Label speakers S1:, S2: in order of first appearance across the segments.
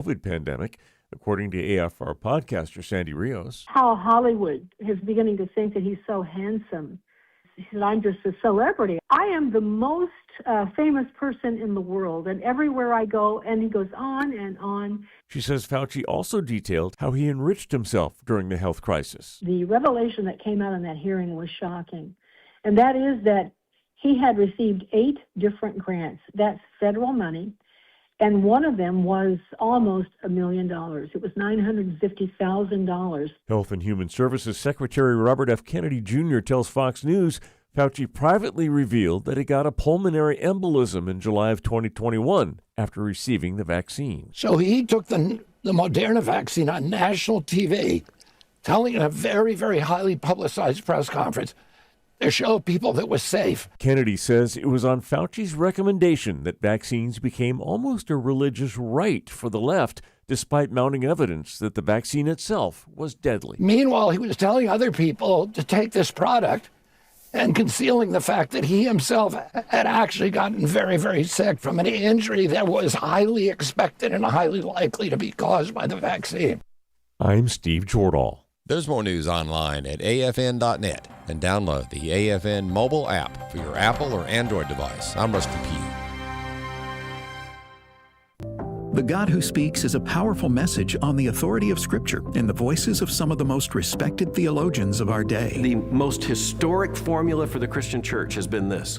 S1: COVID pandemic, according to AFR podcaster Sandy Rios.
S2: How Hollywood is beginning to think that he's so handsome. He said, I'm just a celebrity. I am the most famous person in the world, and everywhere I go, and he goes on and on.
S1: She says Fauci also detailed how he enriched himself during the health crisis.
S2: The revelation that came out in that hearing was shocking, and that is that he had received 8 different grants. That's federal money, and one of them was almost $1 million. It was $950,000.
S1: Health and Human Services Secretary Robert F. Kennedy Jr. tells Fox News Fauci privately revealed that he got a pulmonary embolism in July of 2021 after receiving the vaccine.
S3: So he took the Moderna vaccine on national TV, telling in a very, very highly publicized press conference to show people that was safe.
S1: Kennedy says it was on Fauci's recommendation that vaccines became almost a religious rite for the left, despite mounting evidence that the vaccine itself was deadly.
S3: Meanwhile, he was telling other people to take this product and concealing the fact that he himself had actually gotten very, very sick from an injury that was highly expected and highly likely to be caused by the vaccine.
S1: I'm Steve Jordahl.
S4: There's more news online at afn.net and download the AFN mobile app for your Apple or Android device. I'm Rusty Pugh.
S5: The God Who Speaks is a powerful message on the authority of Scripture in the voices of some of the most respected theologians of our day.
S6: The most historic formula for the Christian church has been this: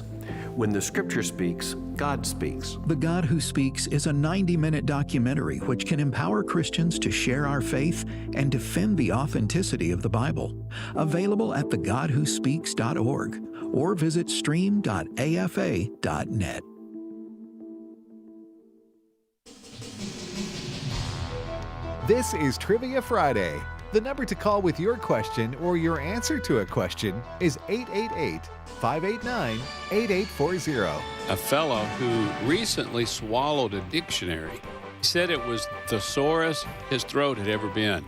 S6: when the Scripture speaks, God speaks.
S5: The God Who Speaks is a 90-minute documentary which can empower Christians to share our faith and defend the authenticity of the Bible. Available at thegodwhospeaks.org or visit stream.afa.net.
S7: This is Trivia Friday. The number to call with your question or your answer to a question is 888-589-8840.
S8: A fellow who recently swallowed a dictionary said it was the sorest his throat had ever been.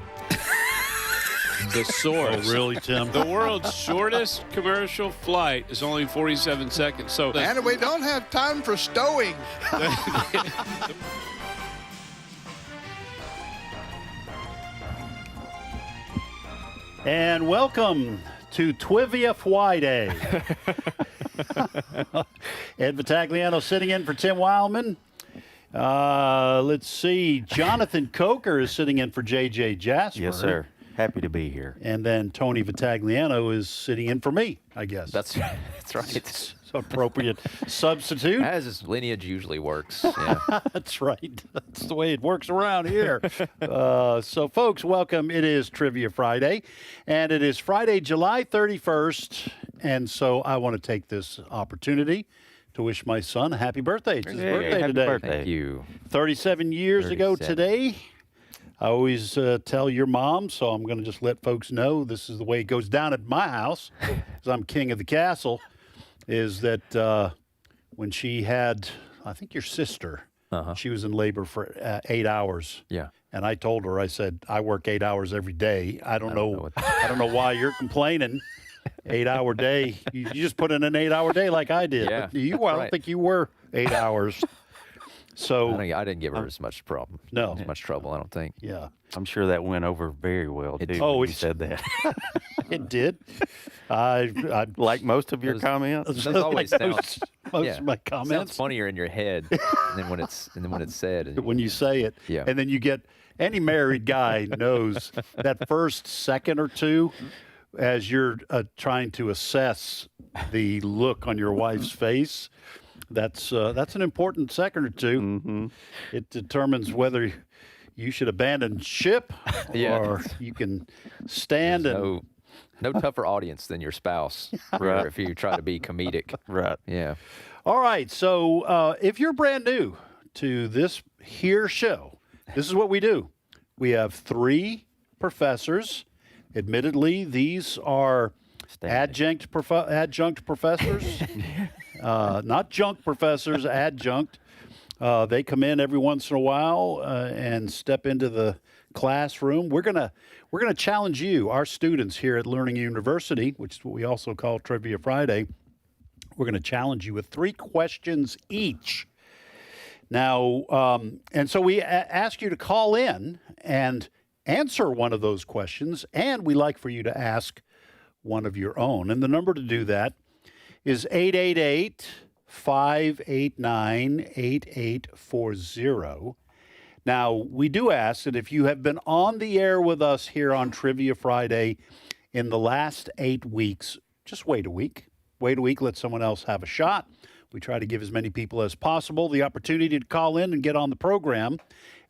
S8: Thesaurus.
S9: Oh, really, Tim?
S8: The world's shortest commercial flight is only 47 seconds.
S10: And we don't have time for stowing.
S9: And welcome to Trivia Friday. Ed Vitagliano sitting in for Tim Wildmon. Let's see. Jonathan Coker is sitting in for J.J. Jasper.
S11: Yes, sir. Happy to be here.
S9: And then Tony Vitagliano is sitting in for me, I guess.
S11: That's right.
S9: It's appropriate substitute.
S11: As his lineage usually works. Yeah.
S9: That's right. That's the way it works around here. So, folks, welcome. It is Trivia Friday, and it is Friday, July 31st. And so I want to take this opportunity to wish my son a happy birthday. It's his birthday
S11: happy
S9: today.
S11: Birthday. Thank you.
S9: 37 years ago today. I always tell your mom, so I'm going to just let folks know this is the way it goes down at my house, because I'm king of the castle, is that when she had, I think your sister, she was in labor for 8 hours.
S11: Yeah.
S9: And I told her, I said, I work 8 hours every day. I don't know why you're complaining. 8-hour day. You just put in an 8-hour day like I did.
S11: Yeah,
S9: But I don't think you were 8 hours. So
S11: I didn't give her as much problem.
S9: No.
S11: As much trouble, I don't think.
S9: Yeah.
S11: I'm sure that went over very well, too.
S9: You
S11: said that.
S9: It did. I
S11: like most of your comments. Those always
S9: most of my comments.
S11: Sounds funnier in your head than when it's said.
S9: When you say it.
S11: Yeah.
S9: And then you get, any married guy knows that first second or two as you're trying to assess the look on your wife's face. That's an important second or two.
S11: Mm-hmm.
S9: It determines whether you should abandon ship or you can stand.
S11: There's no tougher audience than your spouse, right? If you try to be comedic,
S9: right?
S11: Yeah.
S9: All right. So if you're brand new to this here show, this is what we do. We have 3 professors. Admittedly, these are adjunct professors. Not junk professors, adjunct. They come in every once in a while and step into the classroom. We're gonna challenge you, our students here at Learning University, which is what we also call Trivia Friday. We're going to challenge you with 3 questions each. Now, and so we ask you to call in and answer one of those questions, and we like for you to ask one of your own. And the number to do that is 888-589-8840. Now, we do ask that if you have been on the air with us here on Trivia Friday in the last 8 weeks, just wait a week. Wait a week, let someone else have a shot. We try to give as many people as possible the opportunity to call in and get on the program.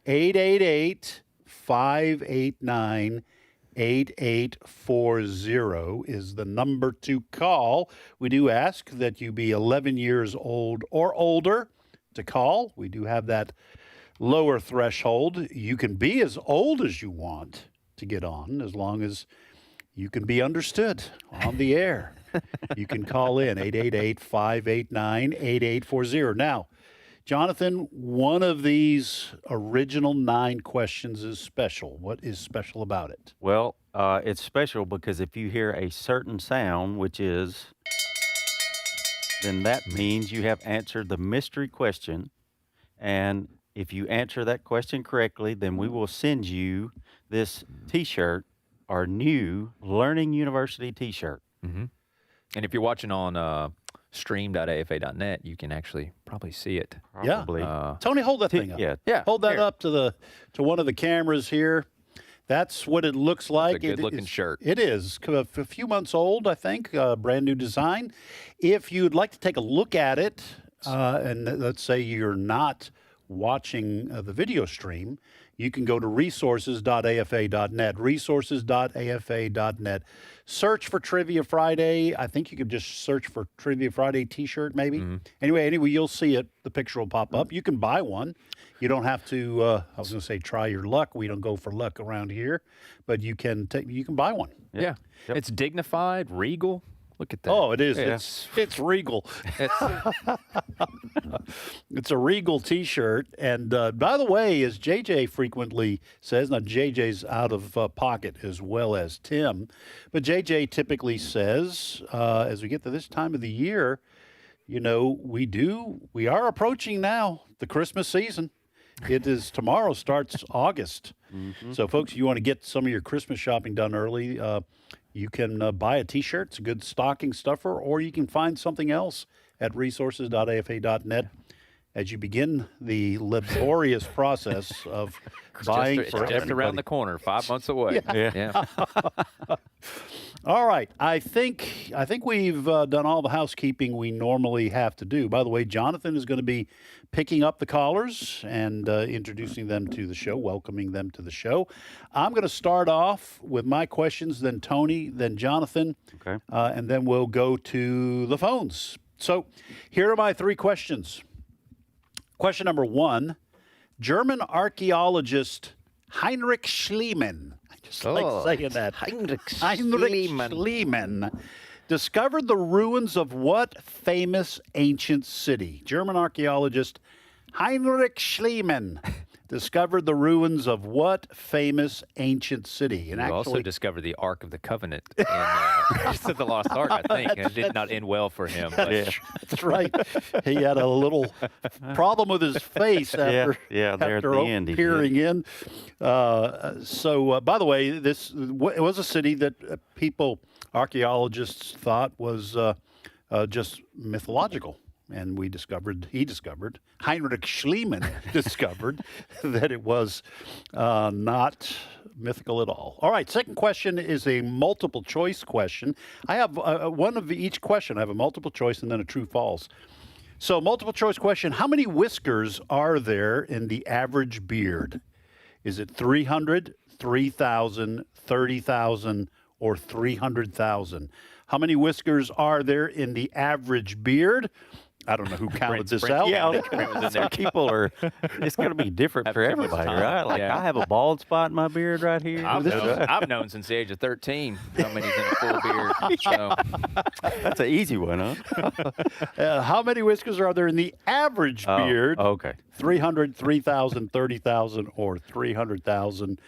S9: 888-589-8840 is the number to call. We do ask that you be 11 years old or older to call. We do have that lower threshold. You can be as old as you want to get on, as long as you can be understood on the air. You can call in 888-589-8840. Now, Jonathan, one of these original 9 questions is special. What is special about it?
S12: Well, it's special because if you hear a certain sound, which is, then that means you have answered the mystery question. And if you answer that question correctly, then we will send you this T-shirt, our new Learning University T-shirt.
S11: Mm-hmm. And if you're watching on stream.afa.net, you can actually probably see it.
S12: Probably.
S9: Yeah. Tony, hold that thing up.
S11: Yeah.
S9: Hold that up to one of the cameras here. That's what it looks like.
S11: It's a good-looking shirt.
S9: It is. A few months old, I think. Brand new design. If you'd like to take a look at it, and let's say you're not watching the video stream, you can go to resources.afa.net, resources.afa.net. Search for Trivia Friday. I think you could just search for Trivia Friday T-shirt, maybe. Mm-hmm. Anyway, you'll see it. The picture will pop up. You can buy one. You don't have to, I was going to say try your luck. We don't go for luck around here. But you can buy one.
S11: Yeah. Yep. It's dignified, regal. Look at that.
S9: Oh, it is.
S11: Yeah.
S9: It's regal. It's a regal T-shirt. And by the way, as JJ frequently says, now JJ's out of pocket as well as Tim, but JJ typically says, as we get to this time of the year, we are approaching now the Christmas season. It is tomorrow starts August. Mm-hmm. So, folks, you want to get some of your Christmas shopping done early. You can buy a T-shirt. It's a good stocking stuffer, or you can find something else at resources.afa.net as you begin the laborious process of buying for
S11: just around the corner, 5 months away. Yeah.
S9: All right. I think we've done all the housekeeping we normally have to do. By the way, Jonathan is going to be picking up the callers and introducing them to the show, welcoming them to the show. I'm going to start off with my questions, then Tony, then Jonathan,
S12: okay,
S9: and then we'll go to the phones. So here are my 3 questions. Question number 1, German archaeologist Heinrich Schliemann. I just like saying that.
S11: Heinrich
S9: Schliemann discovered the ruins of what famous ancient city? German archaeologist Heinrich Schliemann discovered the ruins of what famous ancient city? And
S11: he also discovered the Ark of the Covenant in the Lost Ark, I think. And it did not end well for him. But.
S9: Yeah, that's right. He had a little problem with his face after peering in. So, by the way, it was a city that archaeologists thought was just mythological. And Heinrich Schliemann discovered that it was not mythical at all. All right, second question is a multiple choice question. I have one of each question. I have a multiple choice and then a true false. So multiple choice question, how many whiskers are there in the average beard? Is it 300, 3,000, 30,000, or 300,000? How many whiskers are there in the average beard? I don't know who counted this out.
S12: Yeah, people are. It's going to be different for everybody, right? Like I have a bald spot in my beard right here.
S11: I've known since the age of 13 how many's in a full beard. So.
S12: That's an easy one,
S9: huh? How many whiskers are there in the average beard?
S12: Okay.
S9: 300, 3,000, 30,000, or 300,000.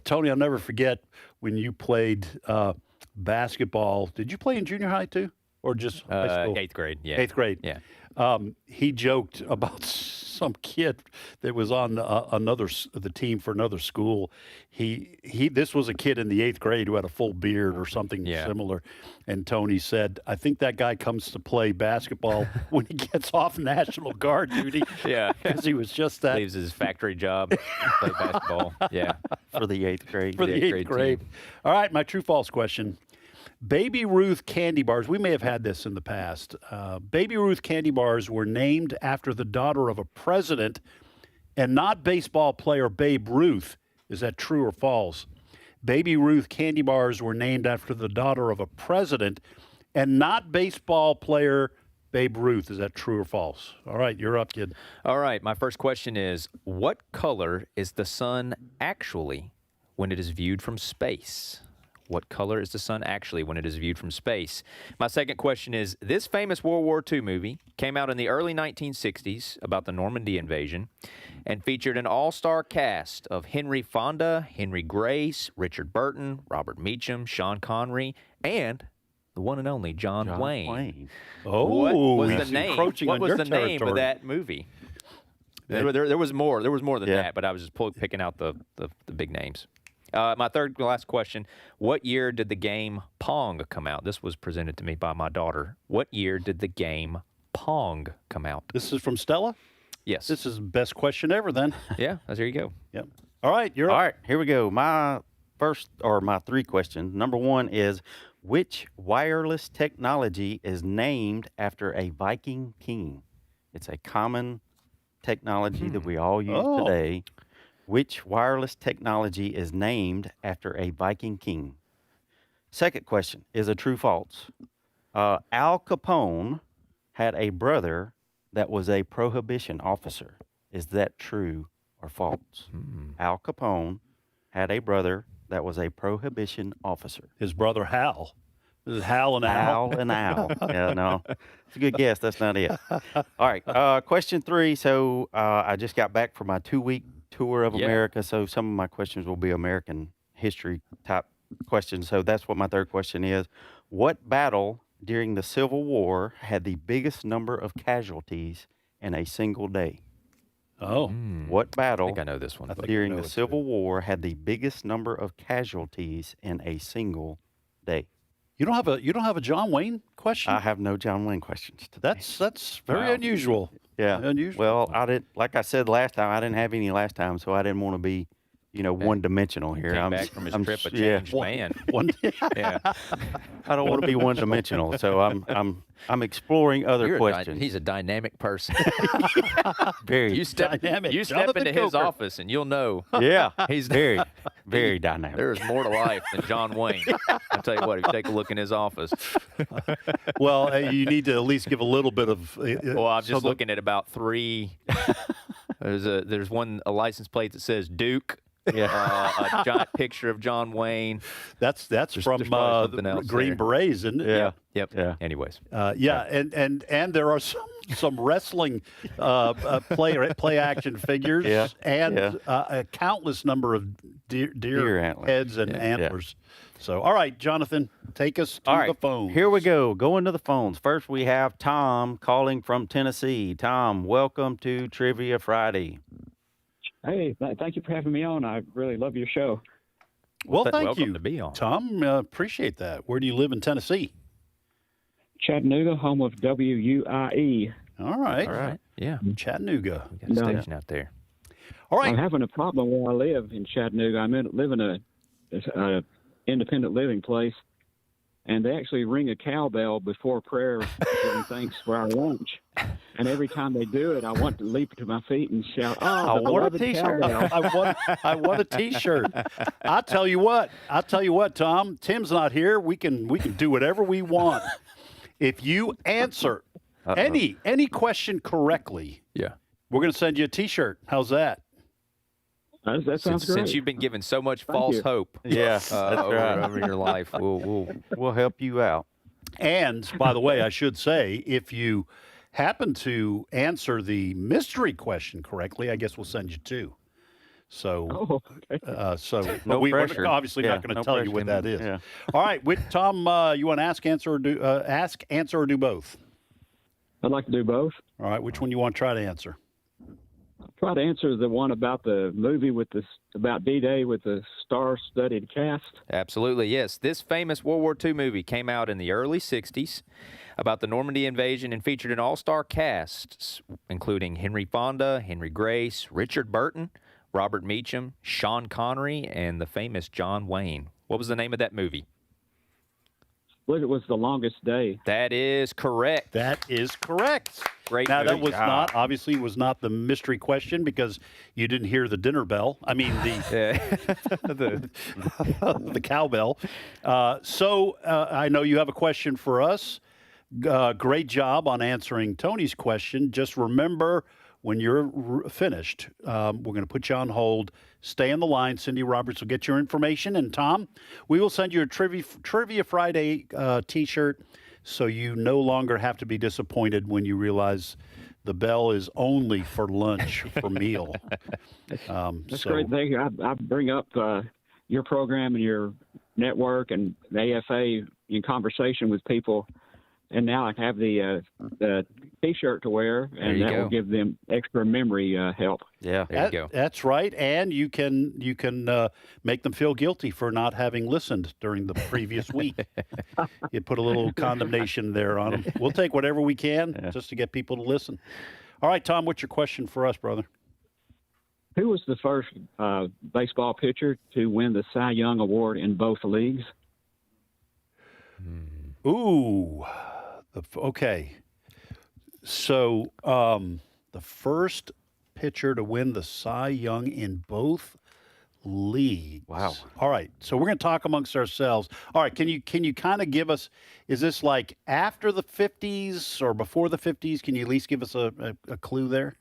S9: Tony, I'll never forget when you played basketball. Did you play in junior high too? Or just high school?
S11: 8th grade, yeah.
S9: 8th grade.
S11: Yeah.
S9: He joked about some kid that was on the team for another school. This was a kid in the 8th grade who had a full beard or something similar. And Tony said, I think that guy comes to play basketball when he gets off National Guard duty.
S11: Yeah.
S9: Because he was just that.
S11: Leaves his factory job, play basketball. Yeah.
S12: For the 8th grade.
S9: For the 8th grade. All right, my true-false question. Baby Ruth candy bars, we may have had this in the past. Baby Ruth candy bars were named after the daughter of a president and not baseball player Babe Ruth. Is that true or false? Baby Ruth candy bars were named after the daughter of a president and not baseball player Babe Ruth. Is that true or false? All right, you're up, kid.
S11: All right, my first question is, what color is the sun actually when it is viewed from space? What color is the sun actually when it is viewed from space? My second question is, this famous World War II movie came out in the early 1960s about the Normandy invasion and featured an all-star cast of Henry Fonda, Henry Grace, Richard Burton, Robert Meacham, Sean Connery, and the one and only John Wayne.
S9: Oh,
S11: what was the
S9: he's
S11: name?
S9: encroaching
S11: What
S9: on
S11: was
S9: your
S11: the name of
S9: territory.
S11: that movie? There was more. There was more than that, but I was just picking out the big names. My third and last question, what year did the game Pong come out? This was presented to me by my daughter. What year did the game Pong come out?
S9: This is from Stella?
S11: Yes.
S9: This is the best question ever then.
S11: Yeah, there you go.
S9: Yep. All right, you're up.
S12: All right, here we go. My three questions. Number one is, which wireless technology is named after a Viking king? It's a common technology that we all use today. Which wireless technology is named after a Viking king? Second question is a true-false. Al Capone had a brother that was a prohibition officer. Is that true or false? Al Capone had a brother that was a prohibition officer.
S9: His brother Hal. This is Hal and Al.
S12: Hal and Al. Yeah, no. It's a good guess. That's not it. All right. Question three. So I just got back from my 2-week tour of America, so some of my questions will be American history type questions. So that's what my third question is. What battle during the Civil War had the biggest number of casualties in a single day? What battle
S11: I think I know this one.
S12: during the Civil War had the biggest number of casualties in a single day?
S9: You don't have a John Wayne question?
S12: I have no John Wayne questions today.
S9: That's very unusual.
S12: Yeah.
S9: Unusual.
S12: Well, I didn't, like I said last time, I didn't have any last time, so I didn't want to be, one-dimensional here.
S11: Came back from his trip a changed man. Yeah.
S12: I don't want to be one-dimensional, so I'm exploring other questions.
S11: He's a dynamic person.
S12: Very
S11: You step
S9: dynamic.
S11: into
S9: Jonathan
S11: his
S9: Coker.
S11: office and you'll know.
S12: Yeah,
S11: He's
S12: very, very dynamic.
S11: There's more to life than John Wayne. I'll tell you what, if you take a look in his office.
S9: Well, you need to at least give a little bit of.
S11: Well, I'm just looking at about three. There's a license plate that says Duke. A giant picture of John Wayne.
S9: That's from
S11: there's probably something
S9: the
S11: else
S9: Green
S11: there.
S9: Berets, isn't it?
S11: Yep.
S12: Yeah.
S11: Anyways.
S9: And there are some wrestling play action figures and a countless number of deer
S12: antlers.
S9: heads and antlers. So, all right, Jonathan, take us to the phone.
S12: Here we go. Going to the phones. First, we have Tom calling from Tennessee. Tom, welcome to Trivia Friday.
S13: Hey, thank you for having me on. I really love your show.
S9: Well, thank
S11: welcome
S9: you
S11: to be on.
S9: Tom. Appreciate that. Where do you live in Tennessee?
S13: Chattanooga, home of WUIE.
S9: All right.
S11: All right. Yeah.
S9: Chattanooga.
S11: We got a station out there.
S9: All right.
S13: I'm having a problem where I live in Chattanooga. I live in a independent living place, and they actually ring a cowbell before prayer, giving thanks for our lunch. And every time they do it, I want to leap to my feet and shout, "Oh,
S12: I
S13: the
S12: want a
S13: beloved
S12: T-shirt."
S13: cowbell."
S9: I want a T-shirt. I'll tell you what, Tom. Tim's not here. We can do whatever we want. If you answer any question correctly, we're going to send you a T-shirt. How's that?
S13: That sounds great.
S11: Since you've been given so much false hope, over your life,
S12: we'll help you out.
S9: And by the way, I should say, if you happen to answer the mystery question correctly, I guess we'll send you two. So,
S12: No
S9: we're
S12: pressure.
S9: obviously not going to tell you what that is.
S12: Yeah.
S9: All right, Tom, you want to ask, answer, or do both?
S13: I'd like to do both.
S9: All right, which one you want to try to answer?
S13: Try to answer the one about the movie about D-Day with the star-studded cast.
S11: Absolutely, yes. This famous World War II movie came out in the early 60s about the Normandy invasion and featured an all-star cast, including Henry Fonda, Henry Grace, Richard Burton, Robert Meacham, Sean Connery, and the famous John Wayne. What was the name of that movie?
S13: Well, it was The Longest Day.
S11: That is correct.
S9: That is correct.
S11: Great
S9: Now,
S11: movie.
S9: that was obviously was not the mystery question because you didn't hear the dinner bell. I mean, the cowbell. So I know you have a question for us. Great job on answering Tony's question. Just remember, when you're finished, we're going to put you on hold. Stay on the line. Cindy Roberts will get your information. And Tom, we will send you a Trivia Friday T-shirt so you no longer have to be disappointed when you realize the bell is only for lunch, for meal.
S13: That's great. Thank you. I bring up your program and your network and the AFA in conversation with people. And now I have the T-shirt to wear, and that will give them extra memory help.
S11: Yeah, there you go.
S9: That's right, and you can make them feel guilty for not having listened during the previous week. You put a little condemnation there on them. We'll take whatever we can just to get people to listen. All right, Tom, what's your question for us, brother?
S13: Who was the first baseball pitcher to win the Cy Young Award in both leagues?
S9: Ooh. Okay, so the first pitcher to win the Cy Young in both leagues.
S12: Wow.
S9: All right, so we're going to talk amongst ourselves. All right, can you kind of give us, is this like after the 50s or before the 50s? Can you at least give us a clue there?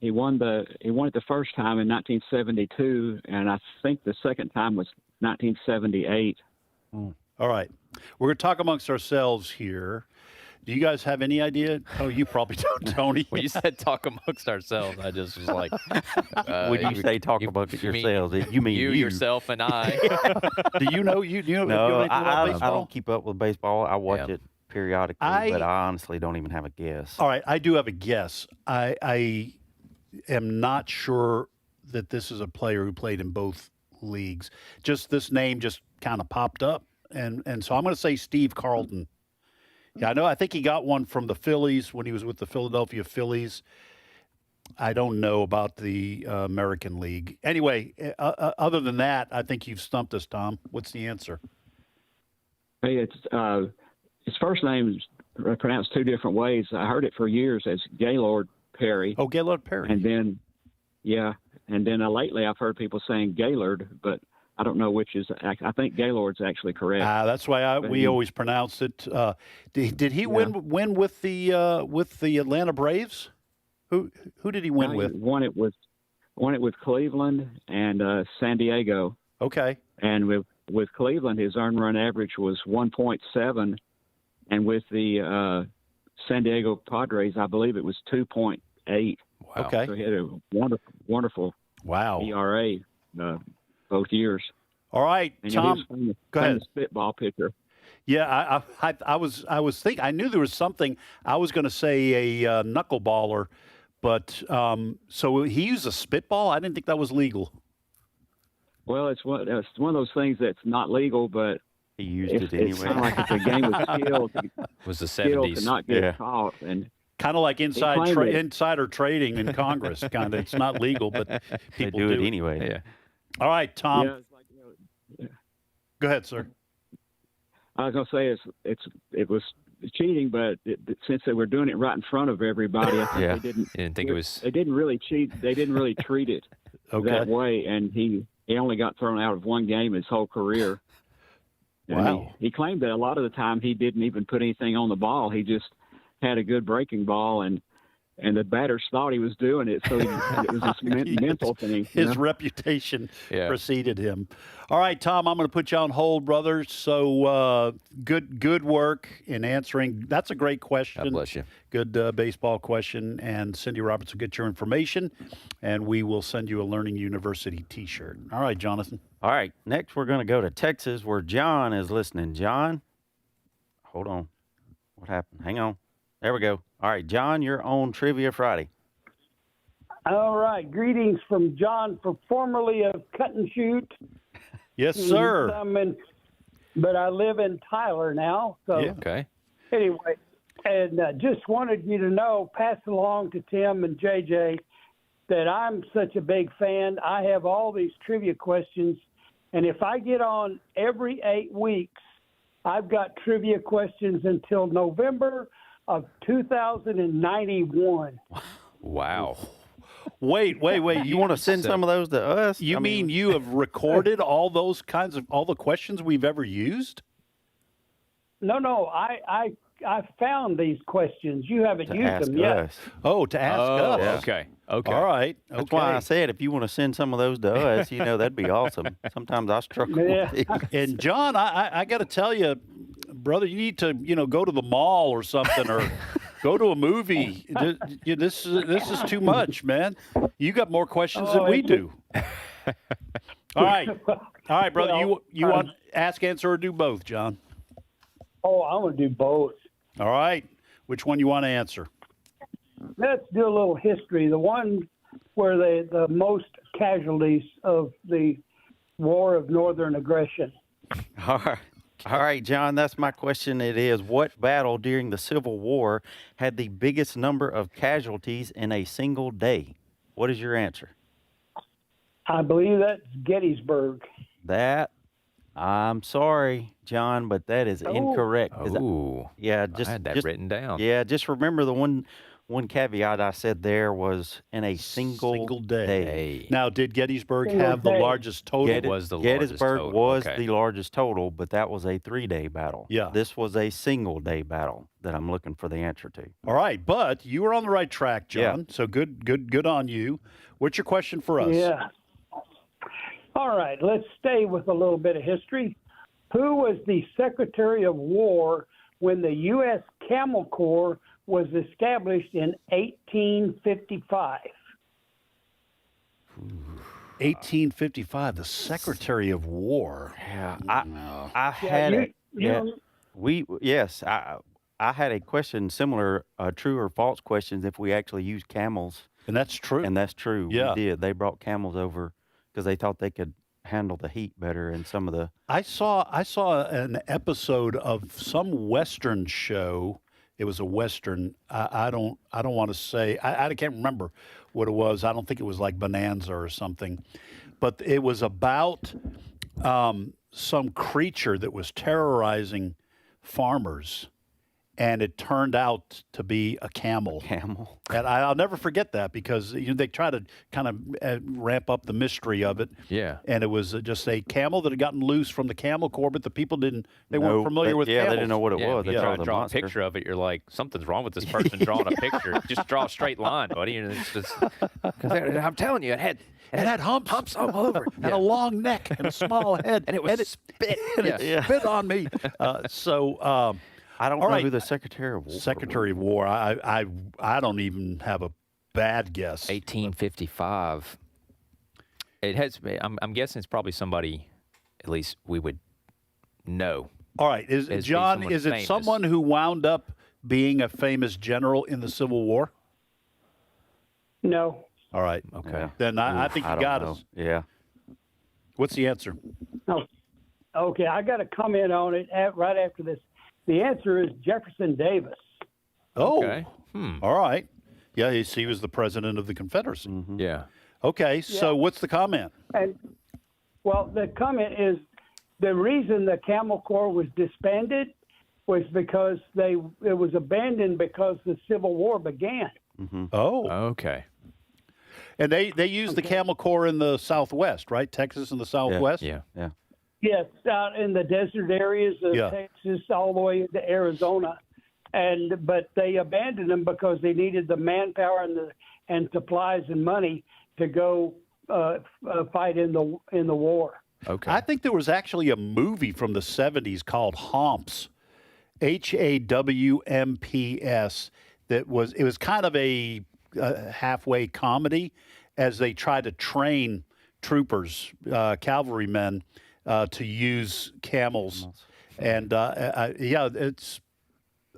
S13: He won it the first time in 1972, and I think the second time was 1978.
S9: All right. We're going to talk amongst ourselves here. Do you guys have any idea? Oh, you probably don't, Tony.
S11: When you said talk amongst ourselves, I just was like...
S12: when you say talk amongst yourselves, you mean you.
S11: Yourself, and I.
S9: Do you know?
S12: No, I don't keep up with baseball. I watch it periodically, but I honestly don't even have a guess.
S9: All right, I do have a guess. I am not sure that this is a player who played in both leagues. Just this name just kind of popped up. And so I'm going to say Steve Carlton. Yeah, I think he got one from the Phillies when he was with the Philadelphia Phillies. I don't know about the American League. Anyway, other than that, I think you've stumped us, Tom. What's the answer?
S13: Hey, it's his first name is pronounced two different ways. I heard it for years as Gaylord Perry.
S9: Oh, Gaylord Perry.
S13: And then, lately I've heard people saying Gaylord, but I don't know which is. I think Gaylord's actually correct.
S9: That's why we always pronounce it. Did he win with the Atlanta Braves? Who did he win with?
S13: Won it with Cleveland and San Diego.
S9: Okay.
S13: And with Cleveland, his earned run average was 1.7, and with the San Diego Padres, I believe it was 2.8.
S9: Wow. Okay.
S13: So he had a wonderful ERA. Both years.
S9: All right,
S13: and
S9: Tom. Go ahead.
S13: Spitball pitcher.
S9: Yeah, I was thinking. I knew there was something. I was going to say a knuckleballer, but so he used a spitball. I didn't think that was legal.
S13: Well, it's one of those things that's not legal, but
S12: he used it anyway.
S13: It's kind of like it's a game of skill.
S11: It was the 70s
S13: to not get caught and.
S9: Kind of like insider trading in Congress. Kind of, it's not legal, but people
S12: do it anyway.
S11: Yeah.
S9: All right, Tom.
S13: Yeah, it's like,
S9: Go ahead, sir.
S13: I was going to say it was cheating, but since they were doing it right in front of everybody, I think they didn't
S11: think it was.
S13: They didn't really cheat. They didn't really treat it that way, and he only got thrown out of one game his whole career.
S9: Wow.
S13: He claimed that a lot of the time he didn't even put anything on the ball. He just had a good breaking ball, and the batters thought he was doing it, so it was this mental thing.
S9: His reputation preceded him. All right, Tom, I'm going to put you on hold, brother. So good work in answering. That's a great question.
S11: God bless you.
S9: Good baseball question. And Cindy Roberts will get your information, and we will send you a Learning University T-shirt. All right, Jonathan.
S12: All right, next we're going to go to Texas where John is listening. John, hold on. What happened? Hang on. There we go. All right, John, you're on Trivia Friday.
S14: All right. Greetings from John, formerly of Cut and Shoot.
S9: Yes, sir.
S14: But I live in Tyler now. So
S11: Yeah. Okay.
S14: Anyway, and just wanted you to know, pass along to Tim and JJ, that I'm such a big fan. I have all these trivia questions, and if I get on every 8 weeks, I've got trivia questions until November of 2091.
S11: Wow.
S9: Wait.
S12: You want to send some of those to us?
S9: You mean you have recorded all the questions we've ever used?
S14: No, I found these questions. You haven't used them yet.
S12: Us.
S9: Oh, to ask us.
S12: Yeah.
S11: Okay.
S9: All right. Okay.
S12: That's why I said if you want to send some of those to us, that'd be awesome. Sometimes I struggle with these.
S9: And John, I got to tell you, brother, you need to go to the mall or something, or go to a movie. This is too much, man. You got more questions than we do. All right, brother.
S14: Well,
S9: you want ask, answer, or do both, John?
S14: Oh, I want to do both.
S9: All right. Which one you want to answer?
S14: Let's do a little history. The one where the most casualties of the War of Northern Aggression.
S12: All right, John, that's my question. It is, what battle during the Civil War had the biggest number of casualties in a single day? What is your answer?
S14: I believe that's Gettysburg.
S12: I'm sorry, John, but that is incorrect.
S11: Oh,
S12: I
S11: had that written down.
S12: Yeah, just remember the one caveat I said there was in a single day.
S9: Now, did Gettysburg have the largest total?
S12: Gettysburg was the largest total, but that was a 3-day battle.
S9: Yeah.
S12: This was a single-day battle that I'm looking for the answer to.
S9: All right, but you were on the right track, John.
S12: Yeah.
S9: So good on you. What's your question for us?
S14: Yeah. All right, let's stay with a little bit of history. Who was the Secretary of War when the U.S. Camel Corps was established in 1855?
S9: 1855, the Secretary of War.
S12: Yeah, I had I had a question similar, true or false questions if we actually use camels.
S9: And that's true.
S12: Yeah. We did. They brought camels over because they thought they could handle the heat better and some of the.
S9: I saw an episode of some Western show. It was a Western. I don't want to say. I can't remember what it was. I don't think it was like Bonanza or something, but it was about some creature that was terrorizing farmers. And it turned out to be a camel. And I'll never forget that because they try to kind of ramp up the mystery of it.
S11: Yeah.
S9: And it was just a camel that had gotten loose from the Camel Corps, but the people weren't familiar with camels.
S12: They didn't know what it was.
S11: They try to draw a picture of it. You're like, something's wrong with this person drawing a picture. Just draw a straight line, buddy. And it's just, I'm telling you, it had humps all over it.
S9: And a long neck and a small head.
S11: And it was spit.
S9: It spit on me.
S12: I don't know who the Secretary of War was.
S9: Secretary of War. I don't even have a bad guess.
S11: 1855. It has. I'm guessing it's probably somebody, at least we would know.
S9: All right, John? Is it someone who wound up being a famous general in the Civil War?
S14: No.
S9: All right. Okay. Yeah. Then I think you got us.
S12: Yeah.
S9: What's the answer?
S14: Oh, okay. I got to comment on it right after this. The answer is Jefferson Davis.
S9: Oh,
S11: okay.
S9: All right. Yeah, he was the president of the Confederacy.
S12: Mm-hmm.
S11: Yeah.
S9: Okay, so what's the comment?
S14: Well, the comment is the reason the Camel Corps was disbanded was because it was abandoned because the Civil War began.
S12: Mm-hmm.
S9: Oh.
S11: Okay.
S9: And they used the Camel Corps in the Southwest, right? Texas and the Southwest?
S11: Yeah.
S14: Yes, out in the desert areas of Texas, all the way to Arizona, but they abandoned them because they needed the manpower and supplies and money to go fight in the war.
S11: Okay.
S9: I think there was actually a movie from the 70s called Homps, HAWMPS. It was kind of a halfway comedy as they tried to train troopers, cavalrymen. To use camels, and it's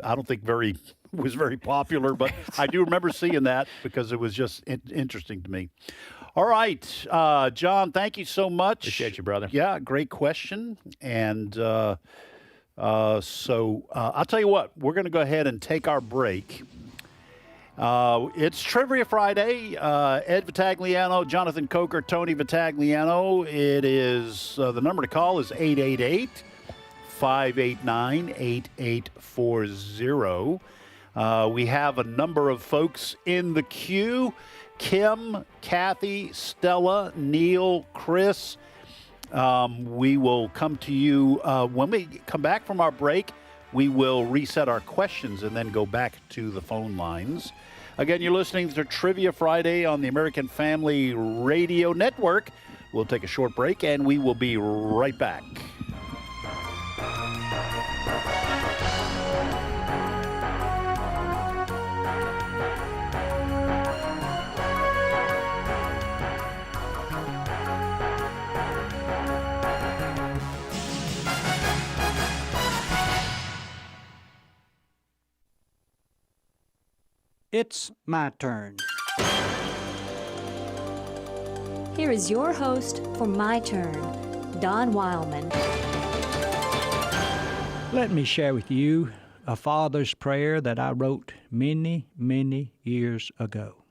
S9: I don't think very was very popular, but I do remember seeing that because it was just interesting to me. All right, John, thank you so much.
S11: Appreciate you, brother.
S9: Yeah, great question. And so I'll tell you what, we're going to go ahead and take our break. It's Trivia Friday. Ed Vitagliano, Jonathan Coker, Tony Vitagliano. It is the number to call is 888-589-8840. We have a number of folks in the queue. Kim, Kathy, Stella, Neil, Chris. We will come to you when we come back from our break. We will reset our questions and then go back to the phone lines. Again, you're listening to Trivia Friday on the American Family Radio Network. We'll take a short break and we will be right back.
S15: It's my turn.
S16: Here is your host for My Turn, Don Wildmon.
S15: Let me share with you a father's prayer that I wrote many, many years ago.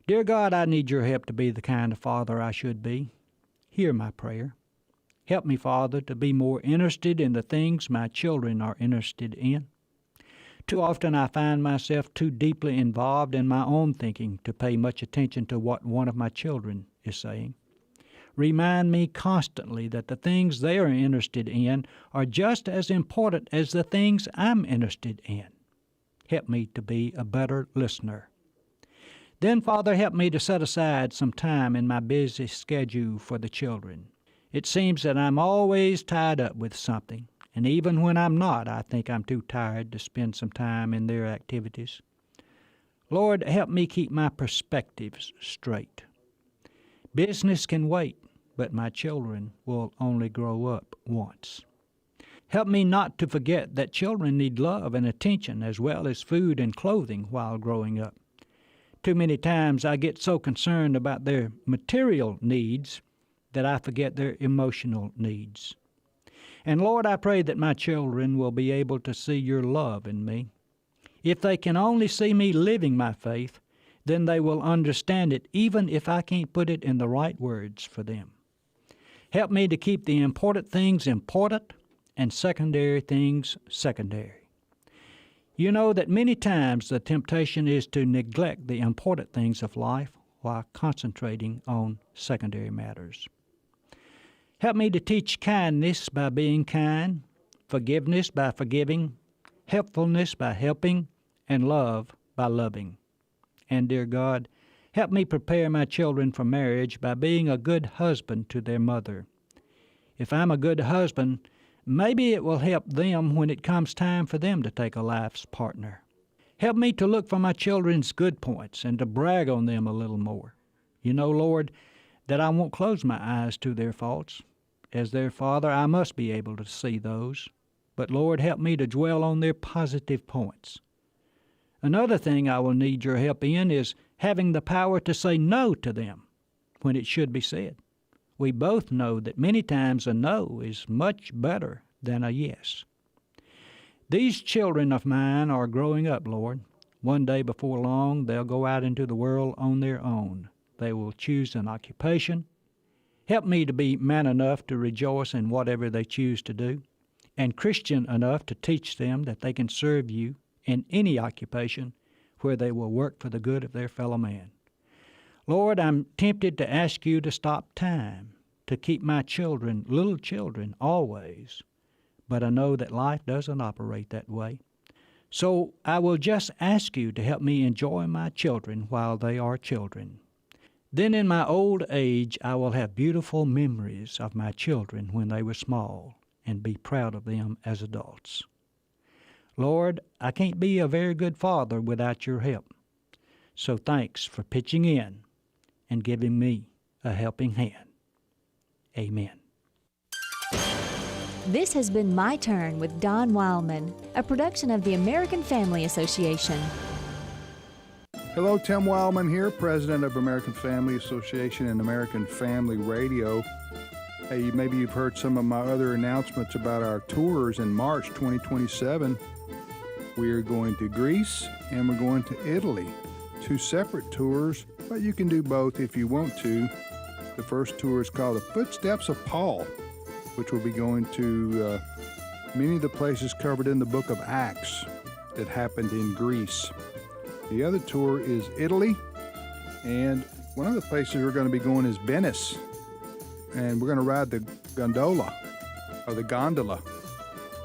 S15: Dear God, I need your help to be the kind of father I should be. Hear my prayer. Help me, Father, to be more interested in the things my children are interested in. Too often I find myself too deeply involved in my own thinking to pay much attention to what one of my children is saying. Remind me constantly that the things they are interested in are just as important as the things I'm interested in. Help me to be a better listener. Then, Father, help me to set aside some time in my busy schedule for the children. It seems that I'm always tied up with something. And even when I'm not, I think I'm too tired to spend some time in their activities. Lord, help me keep my perspectives straight. Business can wait, but my children will only grow up once. Help me not to forget that children need love and attention as well as food and clothing while growing up. Too many times I get so concerned about their material needs that I forget their emotional needs. And Lord, I pray that my children will be able to see your love in me. If they can only see me living my faith, then they will understand it even if I can't put it in the right words for them. Help me to keep the important things important and secondary things secondary. You know that many times the temptation is to neglect the important things of life while concentrating on secondary matters. Help me to teach kindness by being kind, forgiveness by forgiving, helpfulness by helping, and love by loving. And, dear God, help me prepare my children for marriage by being a good husband to their mother. If I'm a good husband, maybe it will help them when it comes time for them to take a life's partner. Help me to look for my children's good points and to brag on them a little more. You know, Lord, that I won't close my eyes to their faults. As their father, I must be able to see those. But, Lord, help me to dwell on their positive points. Another thing I will need your help in is having the power to say no to them when it should be said. We both know that many times a no is much better than a yes. These children of mine are growing up, Lord. One day before long, they'll go out into the world on their own. They will choose an occupation. Help me to be man enough to rejoice in whatever they choose to do, and Christian enough to teach them that they can serve you in any occupation where they will work for the good of their fellow man. Lord, I'm tempted to ask you to stop time, to keep my children, little children, always, but I know that life doesn't operate that way. So I will just ask you to help me enjoy my children while they are children. Then in my old age I will have beautiful memories of my children when they were small and be proud of them as adults. Lord, I can't be a very good father without your help. So thanks for pitching in and giving me a helping hand. Amen.
S16: This has been My Turn with Don Wildmon, a production of the American Family Association.
S17: Hello, Tim Wildmon here, president of American Family Association and American Family Radio. Hey, maybe you've heard some of my other announcements about our tours in March 2027. We're going to Greece and we're going to Italy. 2 separate tours, but you can do both if you want to. The first tour is called The Footsteps of Paul, which will be going to many of the places covered in the book of Acts that happened in Greece. The other tour is Italy, and one of the places we're going to be going is Venice, and we're going to ride the gondola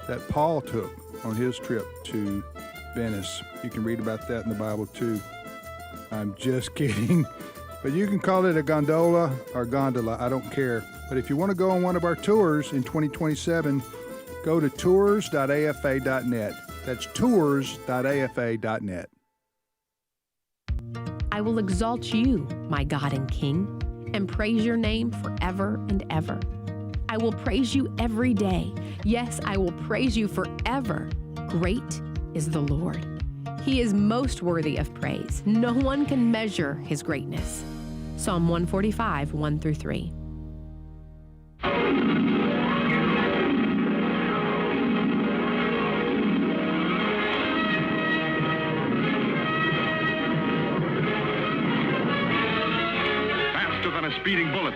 S17: that Paul took on his trip to Venice. You can read about that in the Bible too. I'm just kidding, but you can call it a gondola or gondola, I don't care. But if you want to go on one of our tours in 2027, go to tours.afa.net. That's tours.afa.net.
S18: I will exalt you, my God and King, and praise your name forever and ever. I will praise you every day. Yes, I will praise you forever. Great is the Lord. He is most worthy of praise. No one can measure his greatness. Psalm 145, 1-3.
S19: Speeding bullet.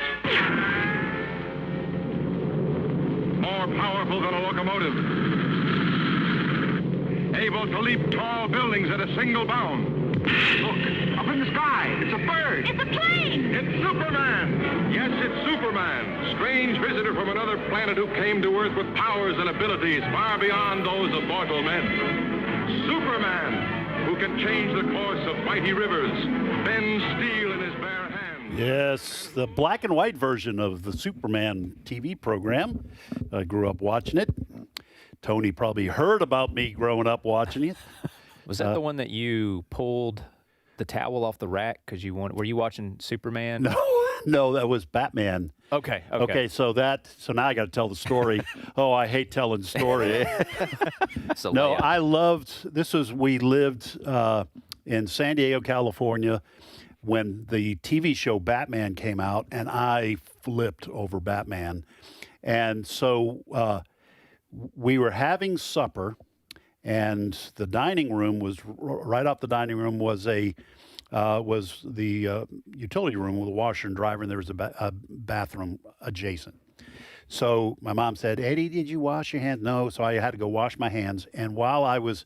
S19: More powerful than a locomotive. Able to leap tall buildings at a single bound. Look, up in the sky. It's a bird.
S20: It's a plane.
S19: It's Superman. Yes, it's Superman. Strange visitor from another planet who came to Earth with powers and abilities far beyond those of mortal men. Superman, who can change the course of mighty rivers, bend steel in his bare hands.
S9: Yes, the black and white version of the Superman TV program. I grew up watching it. Tony probably heard about me growing up watching it.
S11: Was that the one that you pulled the towel off the rack because were you watching Superman?
S9: No, that was Batman.
S11: Okay.
S9: So now I got to tell the story. Oh, I hate telling the story. No, I loved. We lived in San Diego, California, when the TV show Batman came out, and I flipped over Batman. And so we were having supper, and the dining room was right off the dining room was the utility room with a washer and dryer, and there was a bathroom adjacent. So my mom said, "Eddie, did you wash your hands?" No, so I had to go wash my hands. And while I was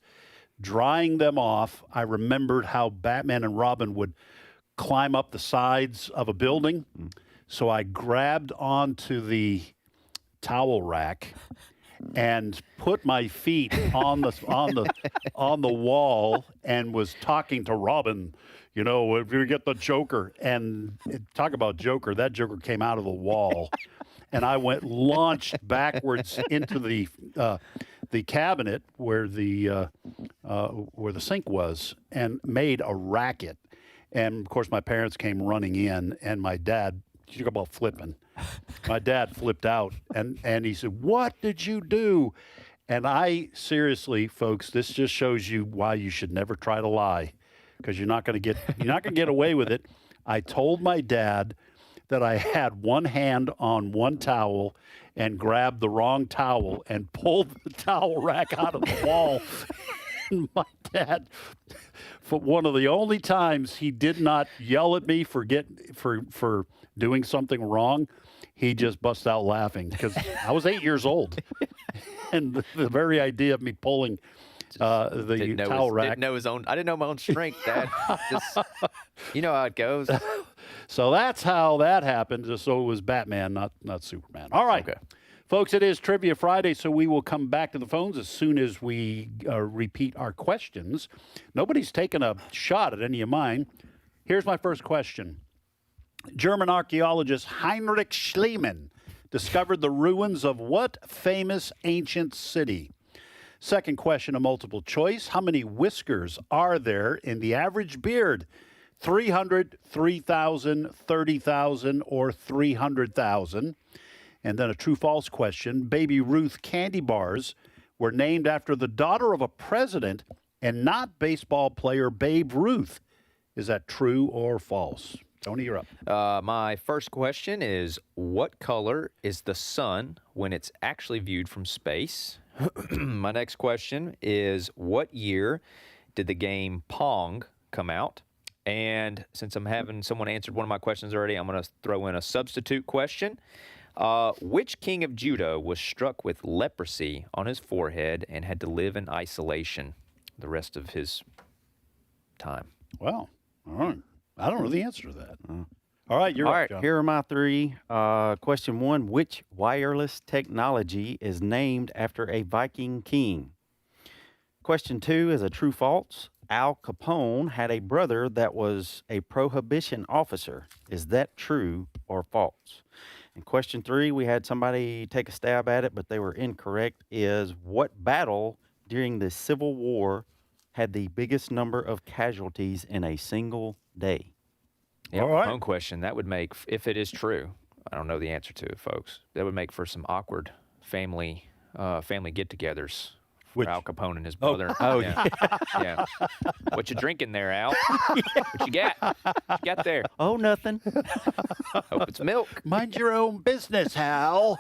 S9: drying them off, I remembered how Batman and Robin would climb up the sides of a building. So I grabbed onto the towel rack and put my feet on the wall and was talking to Robin, if you get the Joker. And talk about Joker, that Joker came out of the wall. And I launched backwards into the cabinet where the sink was and made a racket. And, of course, my parents came running in, and my dad, you talk about flipping. My dad flipped out, and he said, "What did you do?" And I, seriously, folks, this just shows you why you should never try to lie, because you're not going to get away with it. I told my dad that I had one hand on one towel and grabbed the wrong towel and pulled the towel rack out of the wall. And my dad, for one of the only times he did not yell at me for doing something wrong, he just bust out laughing because I was 8 years old, and the very idea of me pulling the towel rack.
S11: I didn't know my own strength, Dad. You know how it goes.
S9: So that's how that happened. So it was Batman, not Superman. All right. Okay. Folks, it is Trivia Friday, so we will come back to the phones as soon as we repeat our questions. Nobody's taken a shot at any of mine. Here's my first question. German archaeologist Heinrich Schliemann discovered the ruins of what famous ancient city? Second question, a multiple choice. How many whiskers are there in the average beard? 300, 3,000, 30,000, or 300,000? And then a true-false question. Baby Ruth candy bars were named after the daughter of a president and not baseball player Babe Ruth. Is that true or false? Tony, you're up.
S11: My first question is, what color is the sun when it's actually viewed from space? My next question is, what year did the game Pong come out? And since I'm having someone answered one of my questions already, I'm going to throw in a substitute question. Which king of Judah was struck with leprosy on his forehead and had to live in isolation the rest of his time?
S9: Wow. All right. I don't know the answer to that. All right, you're
S12: All
S9: up,
S12: right,
S9: John.
S12: here are my three. Question one, which wireless technology is named after a Viking king? Question two is a true-false. Al Capone had a brother that was a prohibition officer. Is that true or false? And question three, we had somebody take a stab at it, but they were incorrect, is what battle during the Civil War had the biggest number of casualties in a single day?
S11: Yeah, phone question. That would make, if it is true, I don't know the answer to it, folks. That would make for some awkward family get-togethers for Al Capone and his brother. Yeah. What you drinking there, Al? What you got? What you got there?
S12: Oh, nothing.
S11: Hope it's milk.
S9: Mind your own business, Hal.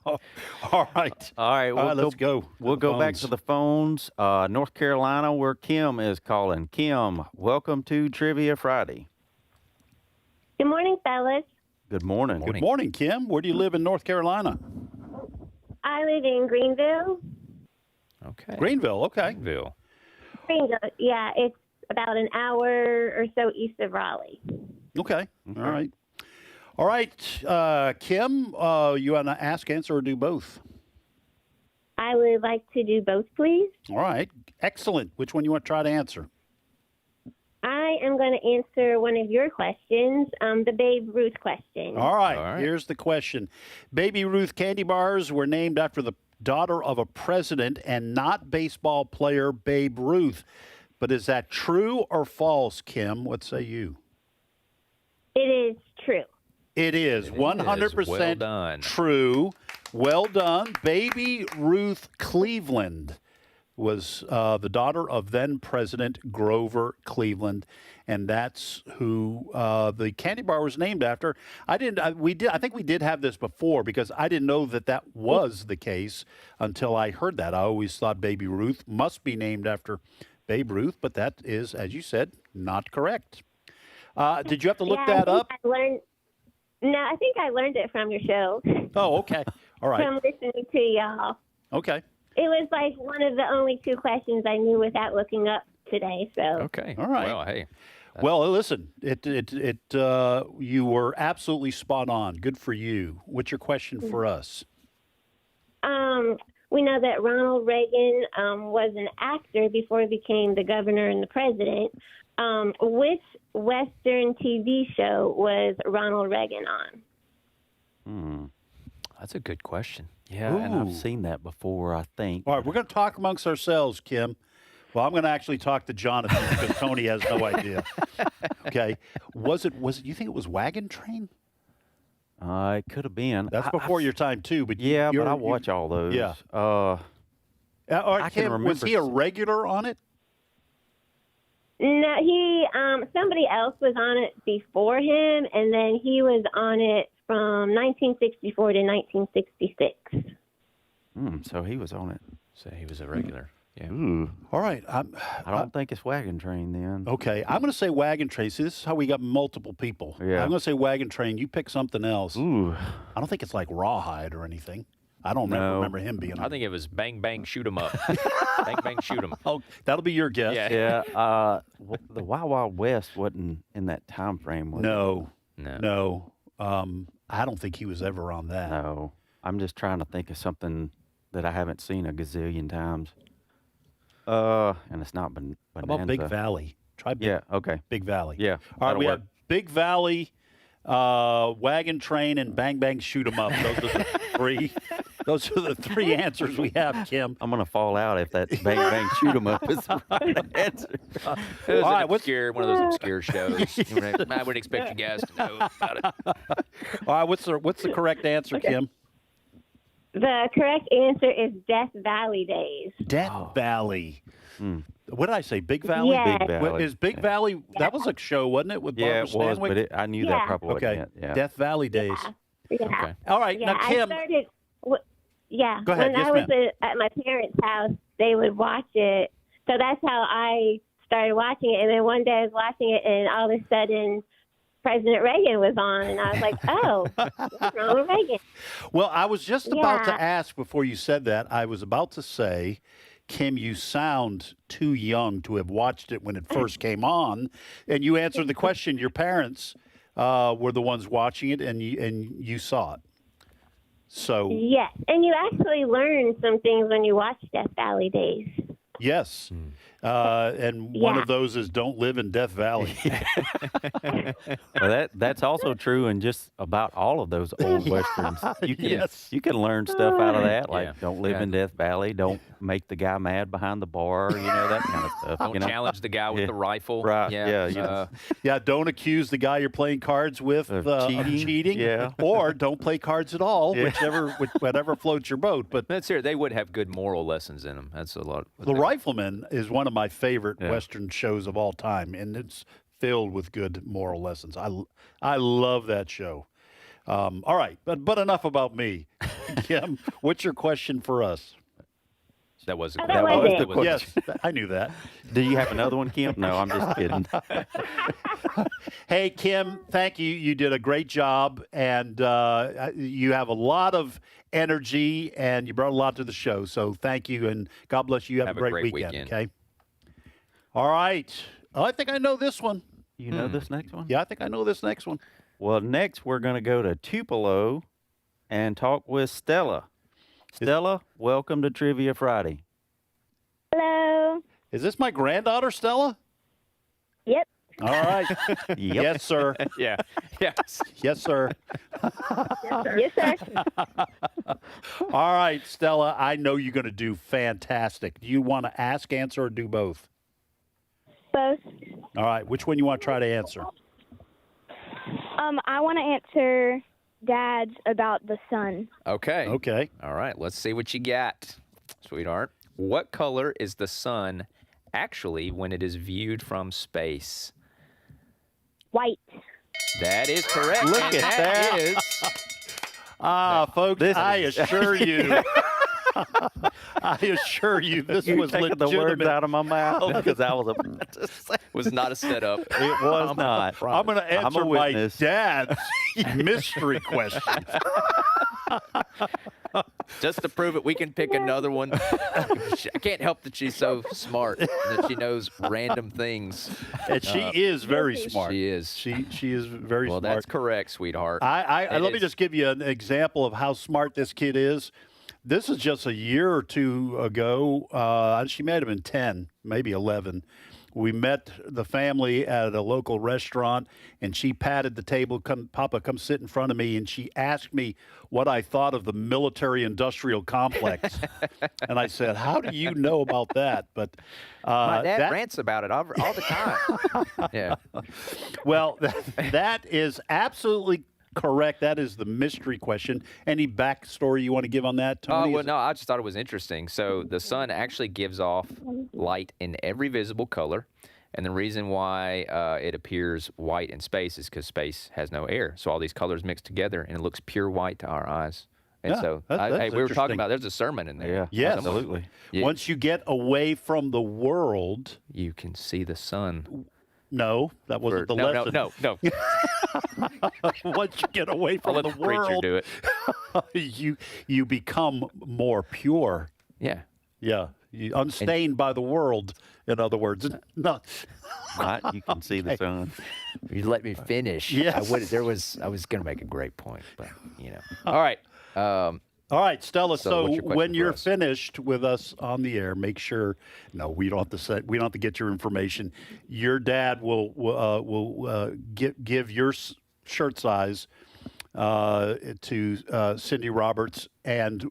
S9: All right.
S12: All right,
S9: let's go.
S12: We'll go back to the phones. North Carolina, where Kim is calling. Kim, welcome to Trivia Friday.
S20: Good morning, fellas.
S12: Good morning.
S9: Good morning, Kim. Where do you live in North Carolina?
S20: I live in Greenville.
S11: Okay.
S9: Greenville, okay.
S11: Greenville.
S20: Yeah, it's about an hour or so east of Raleigh.
S9: Okay. All right. All right, Kim, you want to ask, answer, or do both?
S20: I would like to do both, please.
S9: All right. Excellent. Which one you want to try to answer?
S20: I am going to answer one of your questions, the Babe Ruth question.
S9: All right. Here's the question. Baby Ruth candy bars were named after the daughter of a president and not baseball player Babe Ruth. But is that true or false, Kim? What say you?
S20: It is true.
S9: It is 100%
S11: Well done.
S9: true. Well done. Baby Ruth Cleveland was the daughter of then President Grover Cleveland, and that's who the candy bar was named after. I think we did have this before because I didn't know that was the case until I heard that. I always thought Baby Ruth must be named after Babe Ruth, but that is, as you said, not correct. Did you have to look that up?
S20: No, I think I learned it from your show.
S9: Oh, okay. All right.
S20: From listening to y'all.
S9: Okay.
S20: It was like one of the only two questions I knew without looking up today. So.
S11: Okay.
S9: All right.
S11: Well, hey.
S9: Well, listen, you were absolutely spot on. Good for you. What's your question for us?
S20: We know that Ronald Reagan was an actor before he became the governor and the president. Which Western TV show was Ronald Reagan on?
S11: That's a good question.
S12: Yeah, and I've
S9: Ooh.
S12: seen that before, I think.
S9: All right, we're going to talk amongst ourselves, Kim. Well, I'm going to actually talk to Jonathan because Tony has no idea. Okay. Was it, you think it was Wagon Train?
S12: It could have been.
S9: That's before your time, too. But
S12: Yeah, but I watch all those.
S9: Yeah.
S12: All right,
S9: I
S12: can
S9: Kim, was
S12: remember
S9: he a regular on it?
S20: No, somebody else was on it before him, and then he was on it from 1964 to 1966.
S12: So he was on it.
S11: So he was a regular. Yeah.
S12: Ooh.
S9: All right.
S12: I don't think it's Wagon Train then.
S9: Okay. I'm going to say Wagon Train. See, this is how we got multiple people.
S12: Yeah.
S9: I'm going to say Wagon Train. You pick something else.
S12: Ooh.
S9: I don't think it's like Rawhide or anything. I don't remember him being on
S11: I think it was Bang Bang Shoot 'em Up. Bang Bang Shoot 'em.
S9: Oh, that'll be your guess.
S12: Yeah. The Wild Wild West wasn't in that time frame, was it?
S9: No. I don't think he was ever on that.
S12: No. I'm just trying to think of something that I haven't seen a gazillion times. And it's not Bonanza.
S9: How about Big Valley? Try Big Valley.
S12: Yeah.
S9: All right,
S12: that'll
S9: we
S12: work.
S9: have Big Valley, Wagon Train, and Bang Bang Shoot 'em Up. Those are the three. Those are the three answers we have, Kim.
S12: I'm going to fall out if that Bang Bang Shoot 'em Up is the right answer.
S11: It was one of those obscure shows. I wouldn't expect you guys to know about it.
S9: All right, what's the correct answer, Kim?
S20: The correct answer is Death Valley Days.
S9: Death Valley. What did I say? Big Valley?
S20: Yes.
S12: Big Valley.
S9: Is Big Valley, that was a show, wasn't it, with Barbara
S12: Yeah, it was,
S9: Stanwyck?
S12: but I knew that probably what it meant. Yeah.
S9: Death Valley Days.
S20: Yeah.
S11: Okay.
S9: All right,
S20: Yeah,
S9: now, Kim.
S20: I started.
S9: Go ahead.
S20: When
S9: Yes,
S20: I was
S9: ma'am.
S20: at my parents' house, they would watch it. So that's how I started watching it. And then one day I was watching it, and all of a sudden, President Reagan was on, and I was like, "Oh, what's wrong with Reagan?"
S9: Well, I was just about to
S20: Yeah.
S9: ask before you said that. I was about to say, Kim, you sound too young to have watched it when it first came on, and you answered the question. Your parents were the ones watching it, and you saw it. So
S20: Yes, and you actually learn some things when you watch Death Valley Days.
S9: yes, and one of those is don't live in Death Valley.
S12: Well, that's also true in just about all of those old westerns. You can learn stuff out of that, like don't live in Death Valley, don't make the guy mad behind the bar, that kind of stuff.
S11: Don't challenge the guy with the rifle.
S12: Right?
S11: Yeah.
S9: Yeah, don't accuse the guy you're playing cards with of cheating.
S12: Yeah.
S9: Or don't play cards at all, whatever floats your boat. But
S11: that's here. They would have good moral lessons in them. That's a lot.
S9: The Rifleman is one of my favorite Western shows of all time, and it's filled with good moral lessons. I love that show. All right, but enough about me. Kim, what's your question for us?
S11: That was
S20: Oh, that was
S12: the question.
S9: Yes, I knew that.
S12: Do you have another one, Kim? No, I'm just kidding.
S9: Hey, Kim, thank you. You did a great job, and you have a lot of energy, and you brought a lot to the show. So thank you, and God bless you. Have a great weekend. Okay. All right. Oh, I think I know this one.
S12: You know this next one?
S9: Yeah, I think I know this next one.
S12: Well, next we're going to go to Tupelo and talk with Stella. Stella, welcome to Trivia Friday.
S20: Hello.
S9: Is this my granddaughter, Stella?
S20: Yep.
S9: All right. Yes, sir.
S11: Yeah. Yes.
S9: Yes, sir.
S20: Yes, sir.
S9: All right, Stella, I know you're going to do fantastic. Do you want to ask, answer, or do both?
S20: Both.
S9: All right. Which one you want to try to answer?
S21: I want to answer Dad's about the sun.
S11: Okay.
S9: Okay.
S11: All right. Let's see what you got, sweetheart. What color is the sun actually when it is viewed from space?
S21: White.
S11: That is correct.
S9: Look
S11: and
S9: at that.
S11: is
S9: folks, I assure you. I assure you, this
S12: You
S9: was
S12: taking the
S9: legitimate.
S12: words out of my mouth because I was about to say.
S11: was not a setup.
S12: It was not.
S9: I'm going to answer
S12: I'm a
S9: my
S12: witness.
S9: dad's mystery question.
S11: Just to prove it, we can pick another one. I can't help that she's so smart that she knows random things.
S9: And she is very smart.
S11: She is.
S9: She is very
S11: Well,
S9: smart.
S11: that's correct, sweetheart.
S9: Let me
S11: is.
S9: just give you an example of how smart this kid is. This is just a year or two ago. She might have been 10, maybe 11. We met the family at a local restaurant, and she patted the table. Papa, come sit in front of me, and she asked me what I thought of the military-industrial complex. And I said, "How do you know about that?" But
S11: My dad rants about it all the time. Yeah.
S9: Well, that is absolutely correct. That is the mystery question. Any backstory you want to give on that, Tony?
S11: Well, no, I just thought it was interesting. So the sun actually gives off light in every visible color. And the reason why it appears white in space is because space has no air. So all these colors mix together, and it looks pure white to our eyes. And
S9: Yeah,
S11: so
S9: that's
S11: hey, we were
S9: interesting.
S11: talking about there's a sermon in there.
S12: Yeah,
S9: Yes.
S12: absolutely.
S11: Yeah.
S9: Once you get away from the world,
S11: You can see the sun.
S9: no, that wasn't the
S11: no,
S9: lesson.
S11: no.
S9: Once you get away from
S11: I'll
S9: the
S11: let the preacher
S9: world,
S11: do it.
S9: you become more pure.
S11: Yeah.
S9: Yeah, unstained by the world. In other words, no.
S12: Right, you can see the sun.
S11: You let me finish.
S9: Yes.
S11: I was going to make a great point, but All right.
S9: All right, Stella.
S11: So
S9: So,
S11: what's your question
S9: when
S11: for
S9: you're
S11: us?
S9: finished with us on the air, make sure. No, we don't have to say. We don't have to get your information. Your dad will give your shirt size to Cindy Roberts, and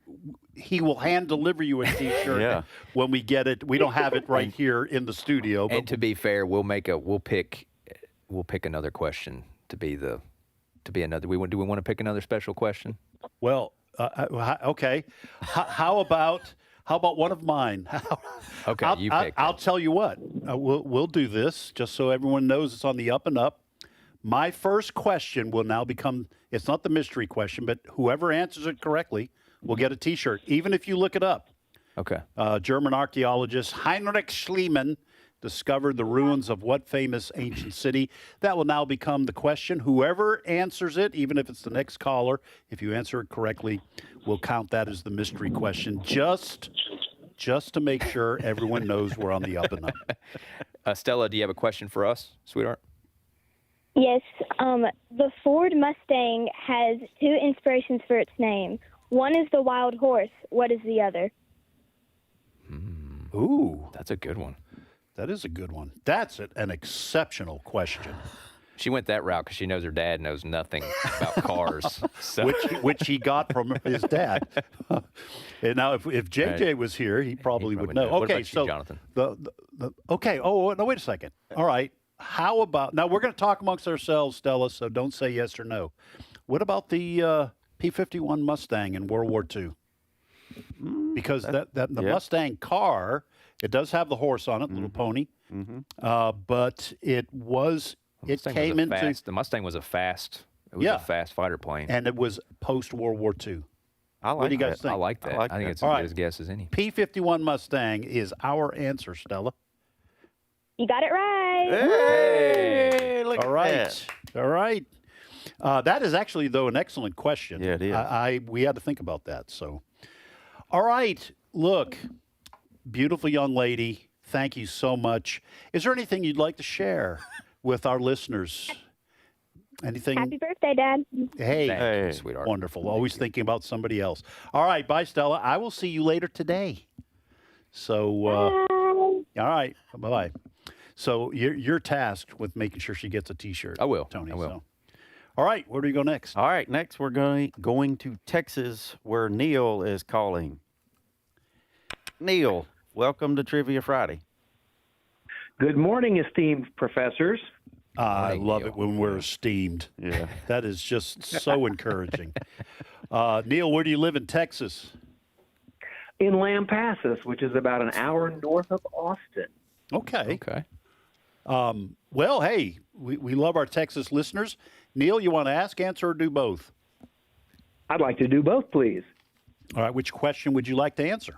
S9: he will hand deliver you a T-shirt when we get it. We don't have it right here in the studio. But
S11: And to be fair, we'll pick another question to be another. Do we want to pick another special question?
S9: Well, okay. How about one of mine?
S11: Okay, you pick.
S9: I'll tell you what. We'll do this just so everyone knows it's on the up and up. My first question will now become. It's not the mystery question, but whoever answers it correctly will get a T-shirt, even if you look it up.
S11: Okay.
S9: German archaeologist Heinrich Schliemann discovered the ruins of what famous ancient city? That will now become the question. Whoever answers it, even if it's the next caller, if you answer it correctly, we'll count that as the mystery question, just to make sure everyone knows we're on the up and up.
S11: Stella, do you have a question for us, sweetheart?
S21: Yes. The Ford Mustang has two inspirations for its name. One is the wild horse. What is the other?
S9: Ooh.
S11: That's a good one.
S9: That is a good one. That's an exceptional question.
S11: She went that route because she knows her dad knows nothing about cars. So.
S9: Which he got from his dad. And now, if JJ was here, he probably would know.
S11: What
S9: Okay,
S11: about
S9: so
S11: you, Jonathan?
S9: Okay. Oh no, wait a second. All right. How about now? We're going to talk amongst ourselves, Stella. So don't say yes or no. What about the P-51 Mustang in World War II? Because the Mustang car, it does have the horse on it, little pony. But it came into
S11: the Mustang was a fast. It was a fast fighter plane,
S9: and it was post World War II. What do you guys think?
S11: I like that. I think it's as good as guess as any.
S9: P-51 Mustang is our answer, Stella.
S21: You got it right.
S12: Hey, look
S9: All
S12: at
S9: right. All right. That is actually, though, an excellent question.
S12: Yeah, it is.
S9: We had to think about that. So, all right. Look, beautiful young lady. Thank you so much. Is there anything you'd like to share with our listeners? Anything?
S21: Happy birthday, Dad.
S9: Hey,
S11: sweetheart.
S9: Wonderful. Always thinking about somebody else. All right. Bye, Stella. I will see you later today. So, all right. Bye-bye. So you're tasked with making sure she gets a T-shirt.
S11: I will,
S9: Tony.
S11: I will.
S9: So. All right, where do we go next?
S12: All right, next we're going to Texas, where Neil is calling. Neil, welcome to Trivia Friday.
S2: Good morning, esteemed professors.
S9: I love it when we're esteemed.
S12: Yeah.
S9: That is just so encouraging. Neil, where do you live in Texas?
S2: In Lampasas, which is about an hour north of Austin.
S9: Okay. Well, hey, we love our Texas listeners. Neil, you want to ask, answer, or do both?
S2: I'd like to do both, please.
S9: All right. Which question would you like to answer?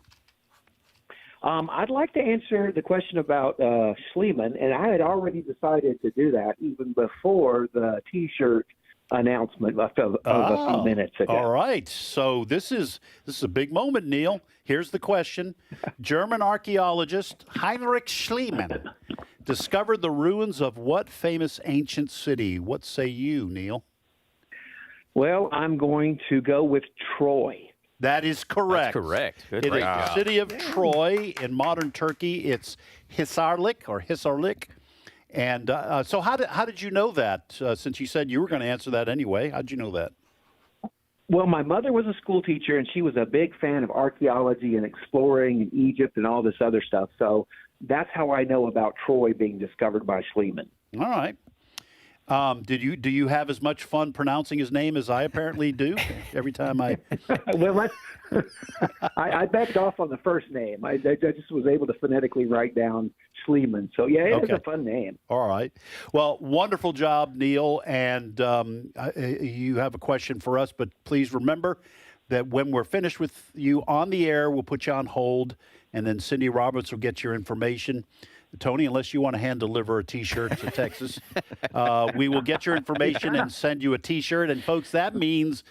S2: I'd like to answer the question about Schliemann, and I had already decided to do that even before the T-shirt announcement of a few minutes ago.
S9: All right. So this is a big moment, Neil. Here's the question. German archaeologist Heinrich Schliemann discovered the ruins of what famous ancient city? What say you, Neil?
S2: Well, I'm going to go with Troy.
S9: That is correct.
S11: That's correct. Good
S9: It is
S11: job.
S9: the city of Troy in modern Turkey. It's Hisarlik. And so how did you know that, since you said you were going to answer that anyway? How did you know that?
S2: Well, my mother was a school teacher, and she was a big fan of archaeology and exploring in Egypt and all this other stuff. So that's how I know about Troy being discovered by Schliemann.
S9: All right. Do you have as much fun pronouncing his name as I apparently do every time I?
S2: Well, I backed off on the first name. I just was able to phonetically write down Schliemann. So yeah, it is a fun name.
S9: All right. Well, wonderful job, Neil. And you have a question for us, but please remember that when we're finished with you on the air, we'll put you on hold, and then Cindy Roberts will get your information. Tony, unless you want to hand deliver a T-shirt to Texas, we will get your information and send you a T-shirt. And, folks, that means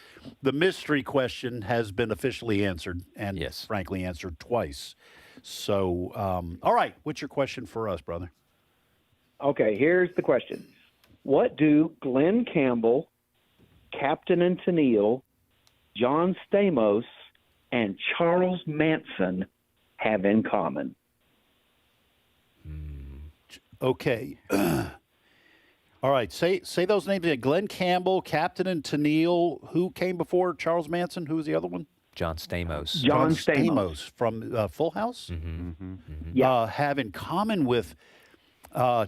S9: the mystery question has been officially answered and, frankly, answered twice. So, all right, what's your question for us, brother?
S2: Okay, here's the question. What do Glenn Campbell, Captain and Tennille, John Stamos, and Charles Manson have in common?
S9: Okay. All right. Say those names again. Glenn Campbell, Captain and Tennille. Who came before Charles Manson? Who was the other one?
S11: John Stamos.
S2: John Stamos
S9: from Full House.
S2: Yeah.
S9: Have in common with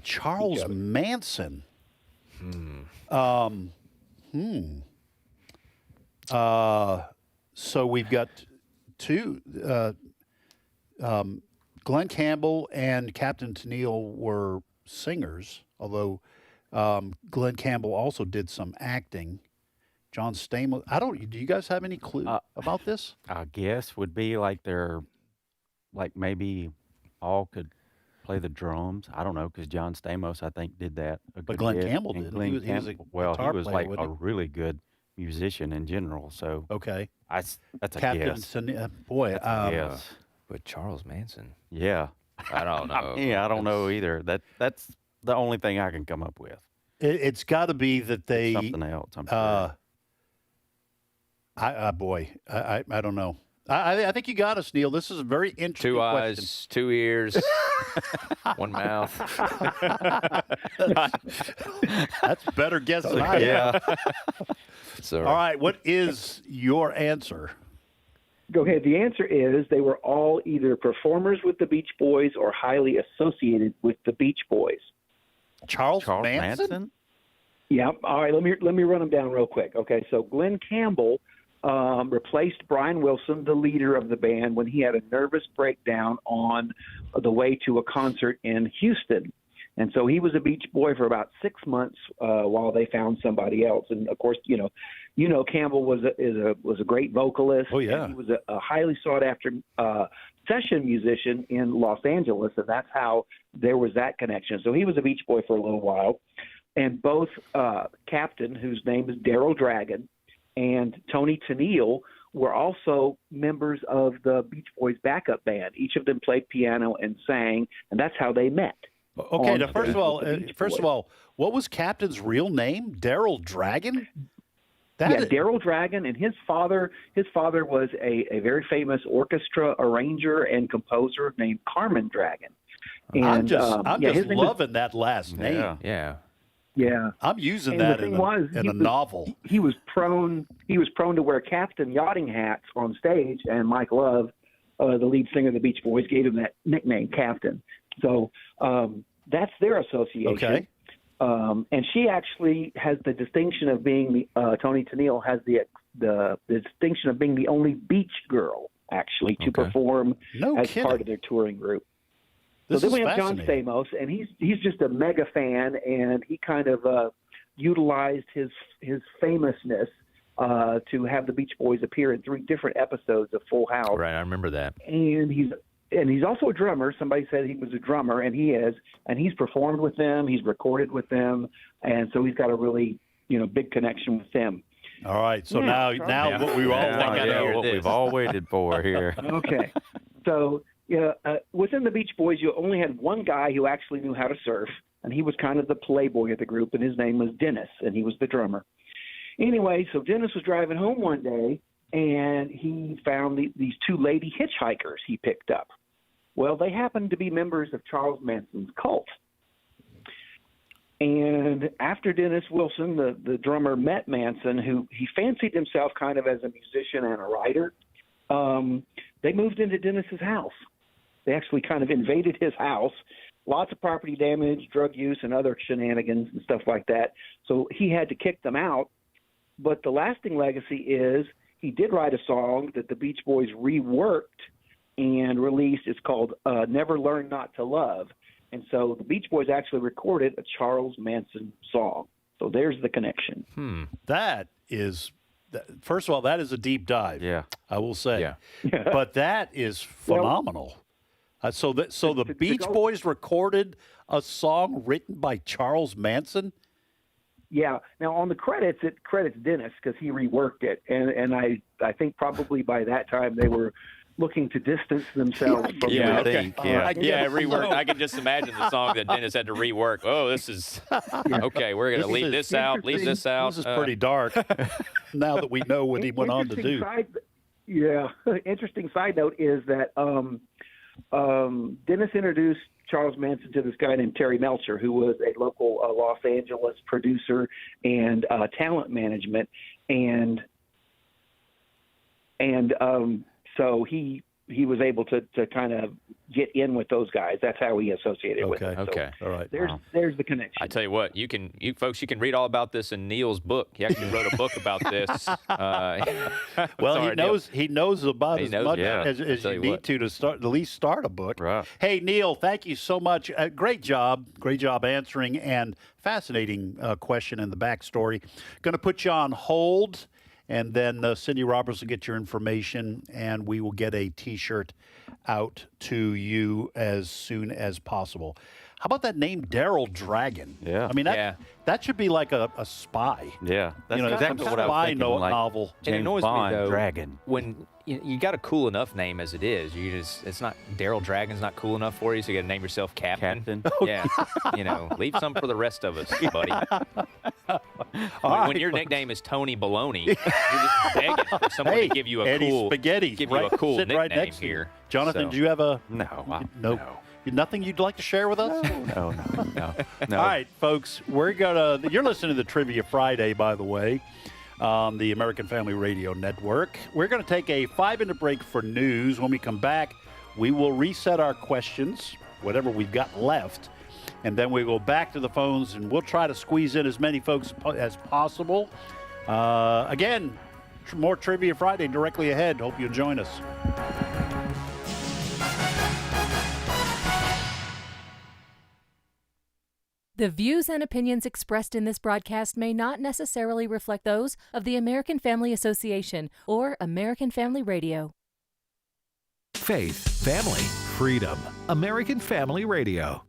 S9: Charles Manson. So we've got two. Glenn Campbell and Captain Tennille were singers, although Glenn Campbell also did some acting. John Stamos. Do you guys have any clue about this?
S12: I guess would be like they're, like maybe all could play the drums. I don't know, because John Stamos, I think, did that.
S9: But Glenn Campbell did.
S12: Glenn
S9: He was a
S12: Campbell, well, he
S9: guitar
S12: was
S9: player,
S12: like
S9: wasn't
S12: a
S9: he?
S12: really good musician in general. So
S9: Okay.
S12: that's a
S9: Captain
S12: guess.
S9: Boy,
S12: That's a guess.
S11: But Charles Manson.
S12: Yeah.
S11: I don't know.
S12: I don't know either. That's the only thing I can come up with.
S9: It's got to be that they
S12: Something else, I'm sure.
S9: I don't know. I think you got us, Neil. This is a very interesting
S11: Two
S9: question.
S11: eyes, 2 ears, one mouth.
S9: That's a better guess than I have.
S11: Sorry.
S9: All right, what is your answer?
S2: Go ahead. The answer is they were all either performers with the Beach Boys or highly associated with the Beach Boys.
S9: Charles Manson?
S2: Yeah. All right. Let me run them down real quick. Okay. So Glenn Campbell replaced Brian Wilson, the leader of the band, when he had a nervous breakdown on the way to a concert in Houston. And so he was a Beach Boy for about 6 months while they found somebody else. And of course, Campbell was a great vocalist.
S9: Oh yeah,
S2: and he was a highly sought after session musician in Los Angeles, and that's how there was that connection. So he was a Beach Boy for a little while, and both Captain, whose name is Daryl Dragon, and Tony Tennille were also members of the Beach Boys backup band. Each of them played piano and sang, and that's how they met.
S9: Okay, now first of all, what was Captain's real name? Daryl Dragon?
S2: Daryl Dragon, and his father was a very famous orchestra arranger and composer named Carmen Dragon. And
S9: I'm just loving that last name.
S2: Yeah.
S9: I'm using
S2: and
S9: that
S2: the
S9: in
S2: thing
S9: a novel.
S2: He was prone to wear captain yachting hats on stage, and Mike Love, the lead singer of the Beach Boys, gave him that nickname, Captain. So that's their association.
S9: Okay.
S2: And she actually has the distinction of being Tony Tennille has the distinction of being the only beach girl actually to perform as part of their touring group. So then we have John Stamos, and he's just a mega fan, and he kind of utilized his famousness to have the Beach Boys appear in 3 different episodes of Full House.
S11: Right, I remember that.
S2: And he's also a drummer. Somebody said he was a drummer, and he is. And he's performed with them. He's recorded with them, and so he's got a really big connection with them.
S9: All right. So now what we all want to hear,
S12: what we've all waited for here.
S2: Okay. So within the Beach Boys, you only had one guy who actually knew how to surf, and he was kind of the playboy of the group, and his name was Dennis, and he was the drummer. Anyway, so Dennis was driving home one day, and he found these 2 lady hitchhikers he picked up. Well, they happened to be members of Charles Manson's cult. And after Dennis Wilson, the drummer, met Manson, who he fancied himself kind of as a musician and a writer, they moved into Dennis's house. They actually kind of invaded his house. Lots of property damage, drug use, and other shenanigans and stuff like that. So he had to kick them out. But the lasting legacy is he did write a song that the Beach Boys reworked and released. It's called Never Learn Not to Love. And so the Beach Boys actually recorded a Charles Manson song. So there's the connection.
S9: That is, first of all, that is a deep dive.
S12: Yeah,
S9: I will say. Yeah. But that is phenomenal. So the Beach Boys recorded a song written by Charles Manson?
S2: Yeah. Now, on the credits, it credits Dennis because he reworked it. And I think probably by that time they were looking to distance themselves from
S11: rework. I can just imagine the song that Dennis had to rework. Oh, this is okay. We're going to leave this out. Leave this out.
S9: This is pretty dark. Now that we know what he went on to do.
S2: Interesting side note is that Dennis introduced Charles Manson to this guy named Terry Melcher, who was a local Los Angeles producer and talent management, and And so he was able to kind of get in with those guys. That's how he associated with them.
S11: Okay.
S2: So
S9: All right.
S2: There's the connection.
S11: I tell you what, you folks, you can read all about this in Neil's book. He actually wrote a book about this.
S9: Well,
S11: Sorry,
S9: he knows about
S11: He
S9: as
S11: knows
S9: much
S11: about it.
S9: as
S11: Tell
S9: you
S11: you
S9: need to at least start a book.
S12: Right.
S9: Hey, Neil, thank you so much. Great job answering, and fascinating question in the backstory. Going to put you on hold, and then Cindy Roberts will get your information, and we will get a T-shirt out to you as soon as possible. How about that name, Daryl Dragon?
S12: Yeah.
S9: I mean, that should be like a spy.
S12: Yeah, that's
S9: You know,
S12: exactly
S9: some
S12: what I was
S9: spy
S12: thinking. Like
S9: novel.
S11: It
S12: James
S11: annoys
S12: Bond,
S11: me though
S12: Dragon.
S11: when you got a cool enough name as it is. It's not Daryl Dragon's not cool enough for you, so you got to name yourself Captain. Yeah, leave some for the rest of us, buddy. When your nickname is Tony Baloney, you're just begging for someone to give you a
S9: Eddie
S11: cool
S9: Spaghetti,
S11: give you a cool
S9: sitting
S11: nickname
S9: right next to you.
S11: here.
S9: Jonathan,
S11: So-
S9: do you have a
S12: No.
S9: Nothing you'd like to share with us?
S12: No.
S9: All right, folks, you're listening to the Trivia Friday, by the way, on the American Family Radio Network. We're going to take a 5-minute break for news. When we come back, we will reset our questions, whatever we've got left, and then we go back to the phones, and we'll try to squeeze in as many folks as possible. Again, more Trivia Friday directly ahead. Hope you'll join us.
S3: The views and opinions expressed in this broadcast may not necessarily reflect those of the American Family Association or American Family Radio.
S7: Faith, family, freedom. American Family Radio.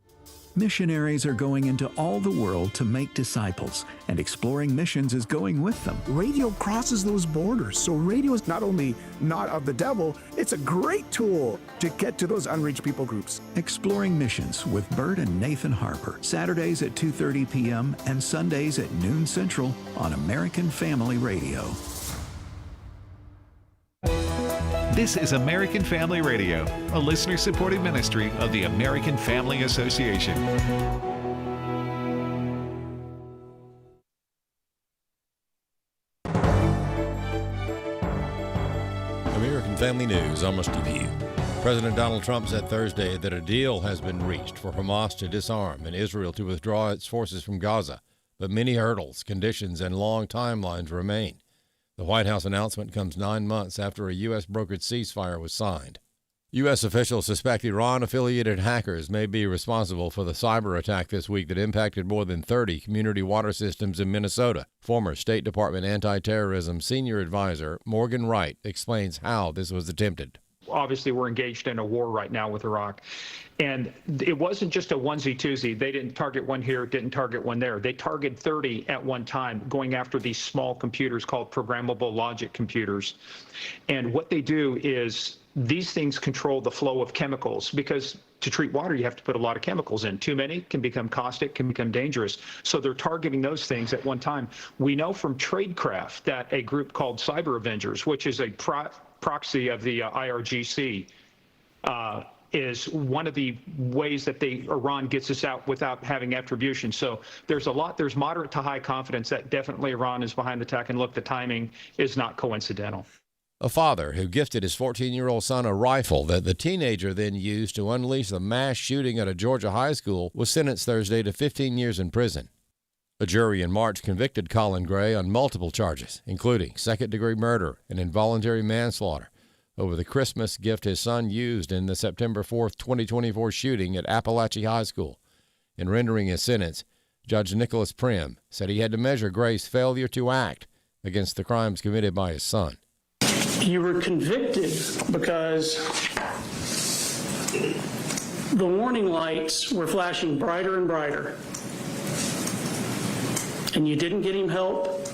S5: Missionaries are going into all the world to make disciples, and Exploring Missions is going with them.
S22: Radio crosses those borders, so radio is not only not of the devil, it's a great tool to get to those unreached people groups.
S5: Exploring Missions with Bert and Nathan Harper, Saturdays at 2:30 p.m. and Sundays at noon Central on American Family Radio.
S7: This is American Family Radio, a listener-supported ministry of the American Family Association.
S4: American Family News, almost TV. President Donald Trump said Thursday that a deal has been reached for Hamas to disarm and Israel to withdraw its forces from Gaza, but many hurdles, conditions, and long timelines remain. The White House announcement comes 9 months after a U.S. brokered ceasefire was signed. U.S. officials suspect Iran-affiliated hackers may be responsible for the cyber attack this week that impacted more than 30 community water systems in Minnesota. Former State Department anti-terrorism senior advisor Morgan Wright explains how this was attempted.
S23: Obviously, we're engaged in a war right now with Iraq. And it wasn't just a onesie-twosie. They didn't target one here, didn't target one there. They targeted 30 at one time, going after these small computers called programmable logic computers. And what they do is these things control the flow of chemicals, because to treat water, you have to put a lot of chemicals in. Too many can become caustic, can become dangerous. So they're targeting those things at one time. We know from Tradecraft that a group called Cyber Avengers, which is a proxy of the IRGC, is one of the ways that Iran gets us out without having attribution. So there's moderate to high confidence that definitely Iran is behind the attack. And look, the timing is not coincidental.
S4: A father who gifted his 14-year-old son a rifle that the teenager then used to unleash the mass shooting at a Georgia high school was sentenced Thursday to 15 years in prison. A jury in March convicted Colin Gray on multiple charges, including second-degree murder and involuntary manslaughter, over the Christmas gift his son used in the September 4, 2024 shooting at Appalachia High School. In rendering his sentence, Judge Nicholas Prim said he had to measure Gray's failure to act against the crimes committed by his son.
S24: You were convicted because the warning lights were flashing brighter and brighter, and you didn't get him help,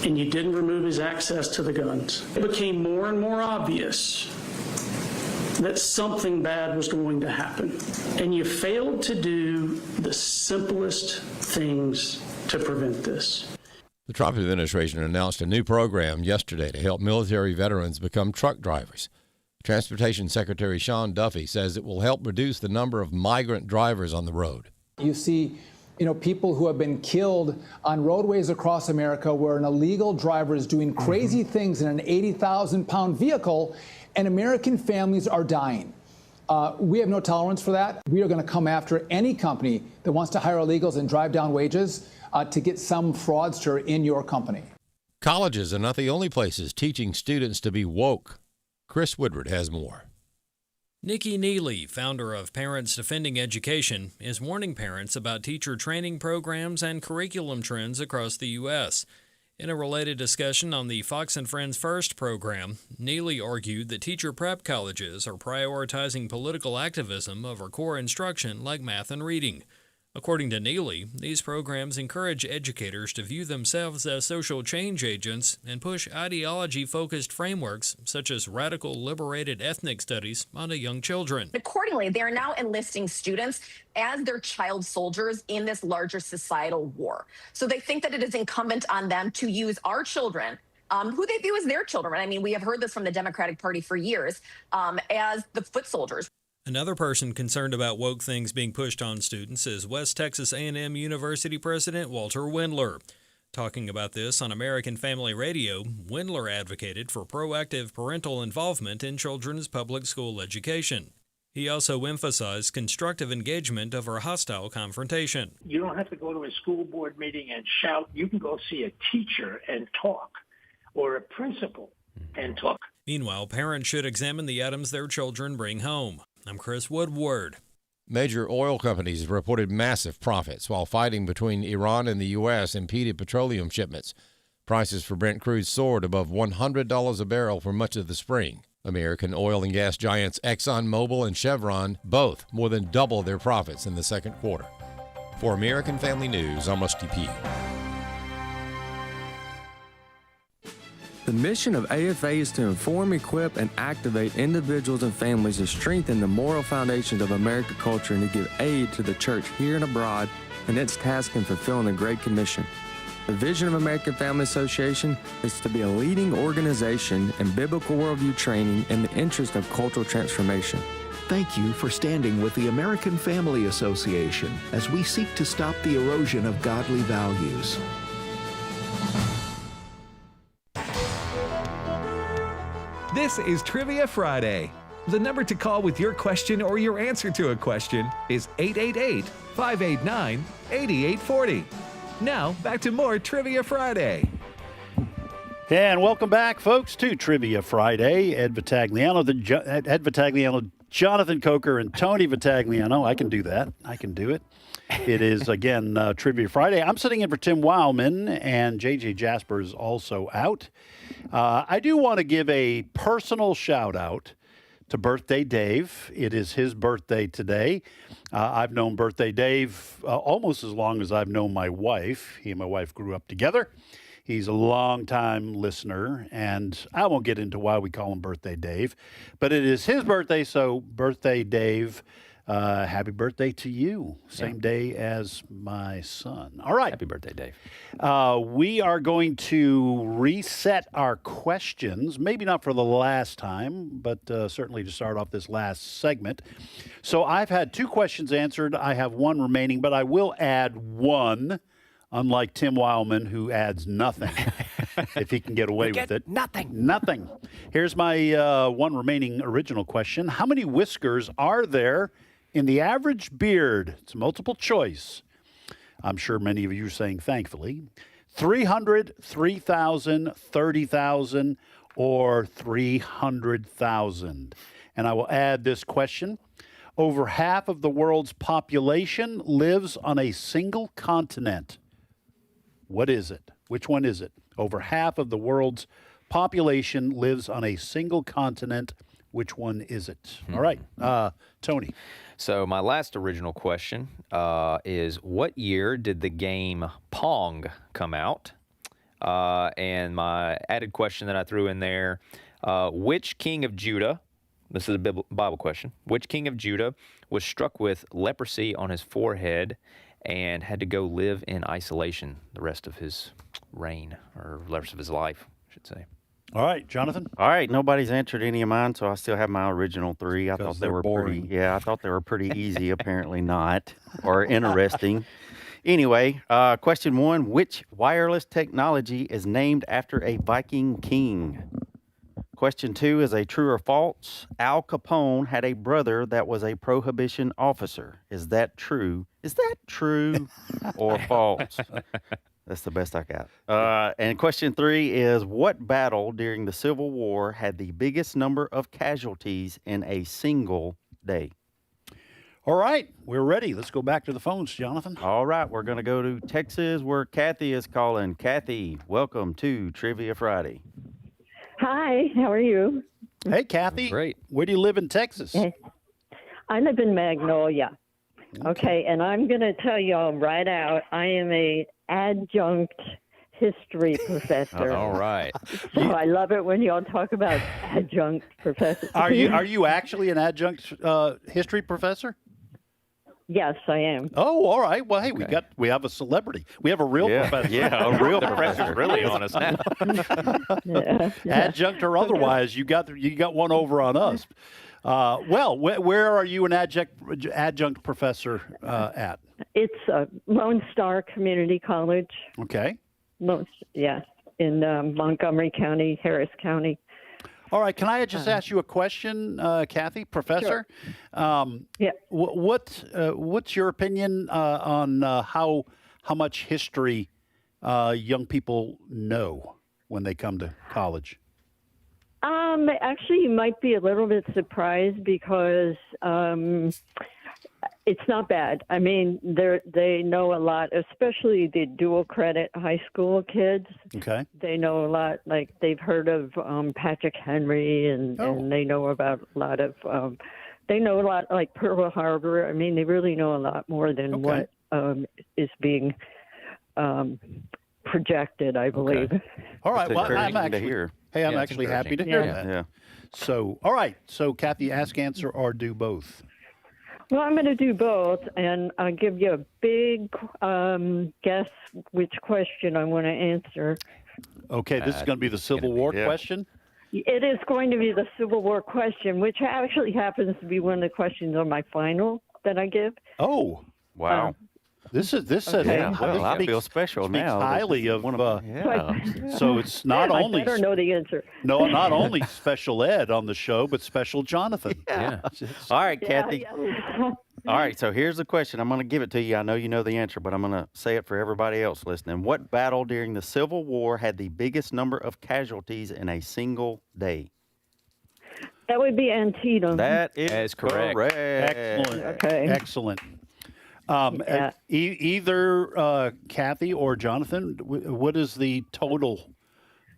S24: and you didn't remove his access to the guns. It became more and more obvious that something bad was going to happen, and you failed to do the simplest things to prevent this.
S4: The Trump administration announced a new program yesterday to help military veterans become truck drivers. Transportation Secretary Sean Duffy says it will help reduce the number of migrant drivers on the road.
S25: You see
S1: people who have been killed on roadways across America where an illegal driver is doing crazy things in an 80,000-pound vehicle, and American families are dying. We have no tolerance for that. We are going to come after any company that wants to hire illegals and drive down wages to get some fraudster in your company.
S4: Colleges are not the only places teaching students to be woke. Chris Woodward has more.
S6: Nikki Neely, founder of Parents Defending Education, is warning parents about teacher training programs and curriculum trends across the U.S. In a related discussion on the Fox and Friends First program, Neely argued that teacher prep colleges are prioritizing political activism over core instruction like math and reading. According to Neely, these programs encourage educators to view themselves as social change agents and push ideology-focused frameworks such as radical liberated ethnic studies onto young children.
S8: Accordingly, they are now enlisting students as their child soldiers in this larger societal war. So they think that it is incumbent on them to use our children, who they view as their children. I mean, we have heard this from the Democratic Party for years, as the foot soldiers.
S6: Another person concerned about woke things being pushed on students is West Texas A&M University President Walter Wendler. Talking about this on American Family Radio, Wendler advocated for proactive parental involvement in children's public school education. He also emphasized constructive engagement over hostile confrontation.
S10: You don't have to go to a school board meeting and shout. You can go see a teacher and talk, or a principal and talk.
S6: Meanwhile, parents should examine the items their children bring home. I'm Chris Woodward.
S4: Major oil companies reported massive profits while fighting between Iran and the U.S. impeded petroleum shipments. Prices for Brent crude soared above $100 a barrel for much of the spring. American oil and gas giants ExxonMobil and Chevron both more than doubled their profits in the second quarter. For American Family News, I'm Rusty Pugh.
S25: The mission of AFA is to inform, equip, and activate individuals and families to strengthen the moral foundations of American culture and to give aid to the church here and abroad in its task in fulfilling the Great Commission. The vision of American Family Association is to be a leading organization in biblical worldview training in the interest of cultural transformation.
S5: Thank you for standing with the American Family Association as we seek to stop the erosion of godly values.
S7: This is Trivia Friday. The number to call with your question or your answer to a question is 888-589-8840. Now, back to more Trivia Friday.
S9: And welcome back, folks, to Trivia Friday. Ed Vitagliano, Jonathan Coker, and Tony Vitagliano. I can do that. I can do it. It is, again, Trivia Friday. I'm sitting in for Tim Wildmon, and J.J. Jasper is also out. I do want to give a personal shout-out to Birthday Dave. It is his birthday today. I've known Birthday Dave almost as long as I've known my wife. He and my wife grew up together. He's a longtime listener, and I won't get into why we call him Birthday Dave, but it is his birthday, so Birthday Dave, happy birthday to you. Same day as my son. All right.
S11: Happy birthday, Dave.
S9: We are going to reset our questions, maybe not for the last time, but certainly to start off this last segment. So I've had 2 questions answered. I have 1 remaining, but I will add 1, unlike Tim Wildmon, who adds nothing, if he can get away with it. Nothing. Here's my 1 remaining original question. How many whiskers are there in the average beard? It's multiple choice. I'm sure many of you are saying thankfully. 300, 3,000, 30,000, or 300,000. And I will add this question. Over half of the world's population lives on a single continent. What is it? Which one is it? Over half of the world's population lives on a single continent. Which one is it? All right, Tony.
S11: So my last original question is, what year did the game Pong come out? And my added question that I threw in there, which king of Judah, this is a Bible question, which king of Judah was struck with leprosy on his forehead and had to go live in isolation the rest of his reign, or the rest of his life, I should say?
S9: All right, Jonathan.
S12: All right, nobody's answered any of mine, so I still have my original 3. I thought they were
S9: boring.
S12: pretty. Yeah, I thought they were pretty easy. Apparently not, or interesting. Anyway, question 1, which wireless technology is named after a Viking king? Question 2 is a true or false. Al Capone had a brother that was a prohibition officer. Is that true? Is that true or false? That's the best I got. And question 3 is, what battle during the Civil War had the biggest number of casualties in a single day?
S9: All right, we're ready. Let's go back to the phones, Jonathan.
S12: All right, we're going to go to Texas where Kathy is calling. Kathy, welcome to Trivia Friday.
S13: Hi, how are you?
S9: Hey, Kathy.
S11: Great.
S9: Where do you live in Texas?
S13: I live in Magnolia. Okay, and I'm going to tell y'all right out, I am a adjunct history professor.
S11: All right.
S13: So I love it when y'all talk about adjunct professors.
S9: Are you actually an adjunct history professor?
S13: Yes, I am.
S9: Oh, all right. Well, hey, we have a celebrity. We have a real professor.
S12: Yeah, a real professor's really on us now.
S9: Adjunct or otherwise, you got one over on us. Well, where are you an adjunct professor at?
S13: It's Lone Star Community College.
S9: Okay.
S13: In Montgomery County, Harris County.
S9: All right. Can I just ask you a question, Kathy, Professor?
S13: Sure. Yeah.
S9: What's your opinion on how much history young people know when they come to college?
S13: Actually, you might be a little bit surprised because it's not bad. I mean, they know a lot, especially the dual credit high school kids.
S9: Okay.
S13: They know a lot, like they've heard of Patrick Henry, and they know about a lot of, they know a lot like Pearl Harbor. I mean, they really know a lot more than what is being projected, I believe.
S9: Okay. All right. Well, I'm
S12: I'm
S9: actually happy to hear that. Yeah. So, all right. So, Kathy, ask, answer, or do both.
S13: Well, I'm going to do both, and I'll give you a big guess which question I want to answer.
S9: Okay, this is going to be the Civil War question?
S13: It is going to be the Civil War question, which actually happens to be one of the questions on my final that I give.
S9: Oh,
S12: wow.
S9: This
S12: I feel special now.
S9: Highly of so it's not only
S13: I better know the answer.
S9: No, not only special Ed on the show, but special Jonathan.
S12: Yeah. All right, Kathy. All right, so here's the question. I'm going to give it to you. I know you know the answer, but I'm going to say it for everybody else listening. What battle during the Civil War had the biggest number of casualties in a single day?
S13: That would be Antietam.
S12: That is correct.
S9: Excellent.
S13: Okay.
S9: Excellent. Either Kathy or Jonathan, what is the total,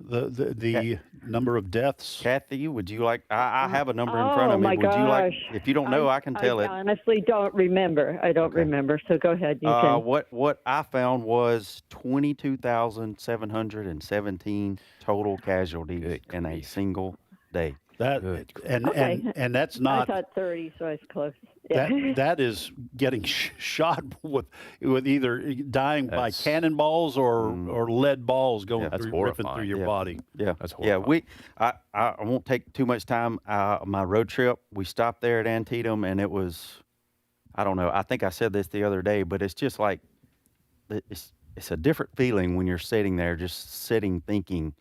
S9: the number of deaths?
S12: Kathy, would you like? I have a number in front of me. Would you like? If you don't know, I can tell it.
S13: I honestly don't remember. I don't remember. So go ahead. You can.
S12: What I found was 22,717 total casualties in a single day.
S9: And that's not.
S13: I thought 30, so I was close.
S9: That is getting shot with either dying by cannonballs or lead balls going ripping through your body.
S12: Yeah, that's horrifying. I won't take too much time. My road trip, we stopped there at Antietam, and it was, I don't know. I think I said this the other day, but it's just like it's a different feeling when you're sitting there, just sitting thinking.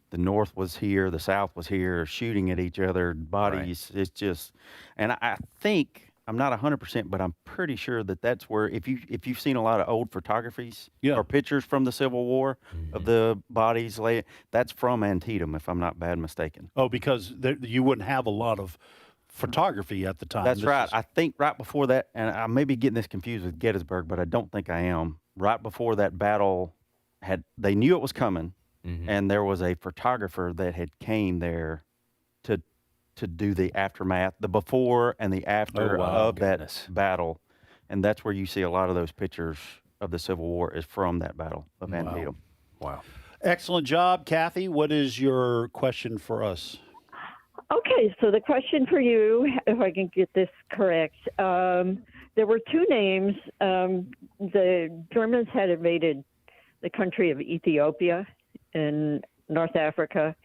S12: The North was here, the South was here, shooting at each other, bodies. Right. It's just, and I think, I'm not 100%, but I'm pretty sure that's where, if you've seen a lot of old photographies or pictures from the Civil War of the bodies, that's from Antietam, if I'm not bad mistaken.
S9: Oh, because you wouldn't have a lot of photography at the time.
S12: That's right. I think right before that, and I may be getting this confused with Gettysburg, but I don't think I am. Right before that battle, they knew it was coming. Mm-hmm. And there was a photographer that had came there to do the aftermath, the before and the after that battle. And that's where you see a lot of those pictures of the Civil War is from that battle of Antietam.
S9: Wow. Excellent job, Kathy. What is your question for us?
S13: Okay, so the question for you, if I can get this correct, there were two names. The Germans had invaded the country of Ethiopia in North Africa,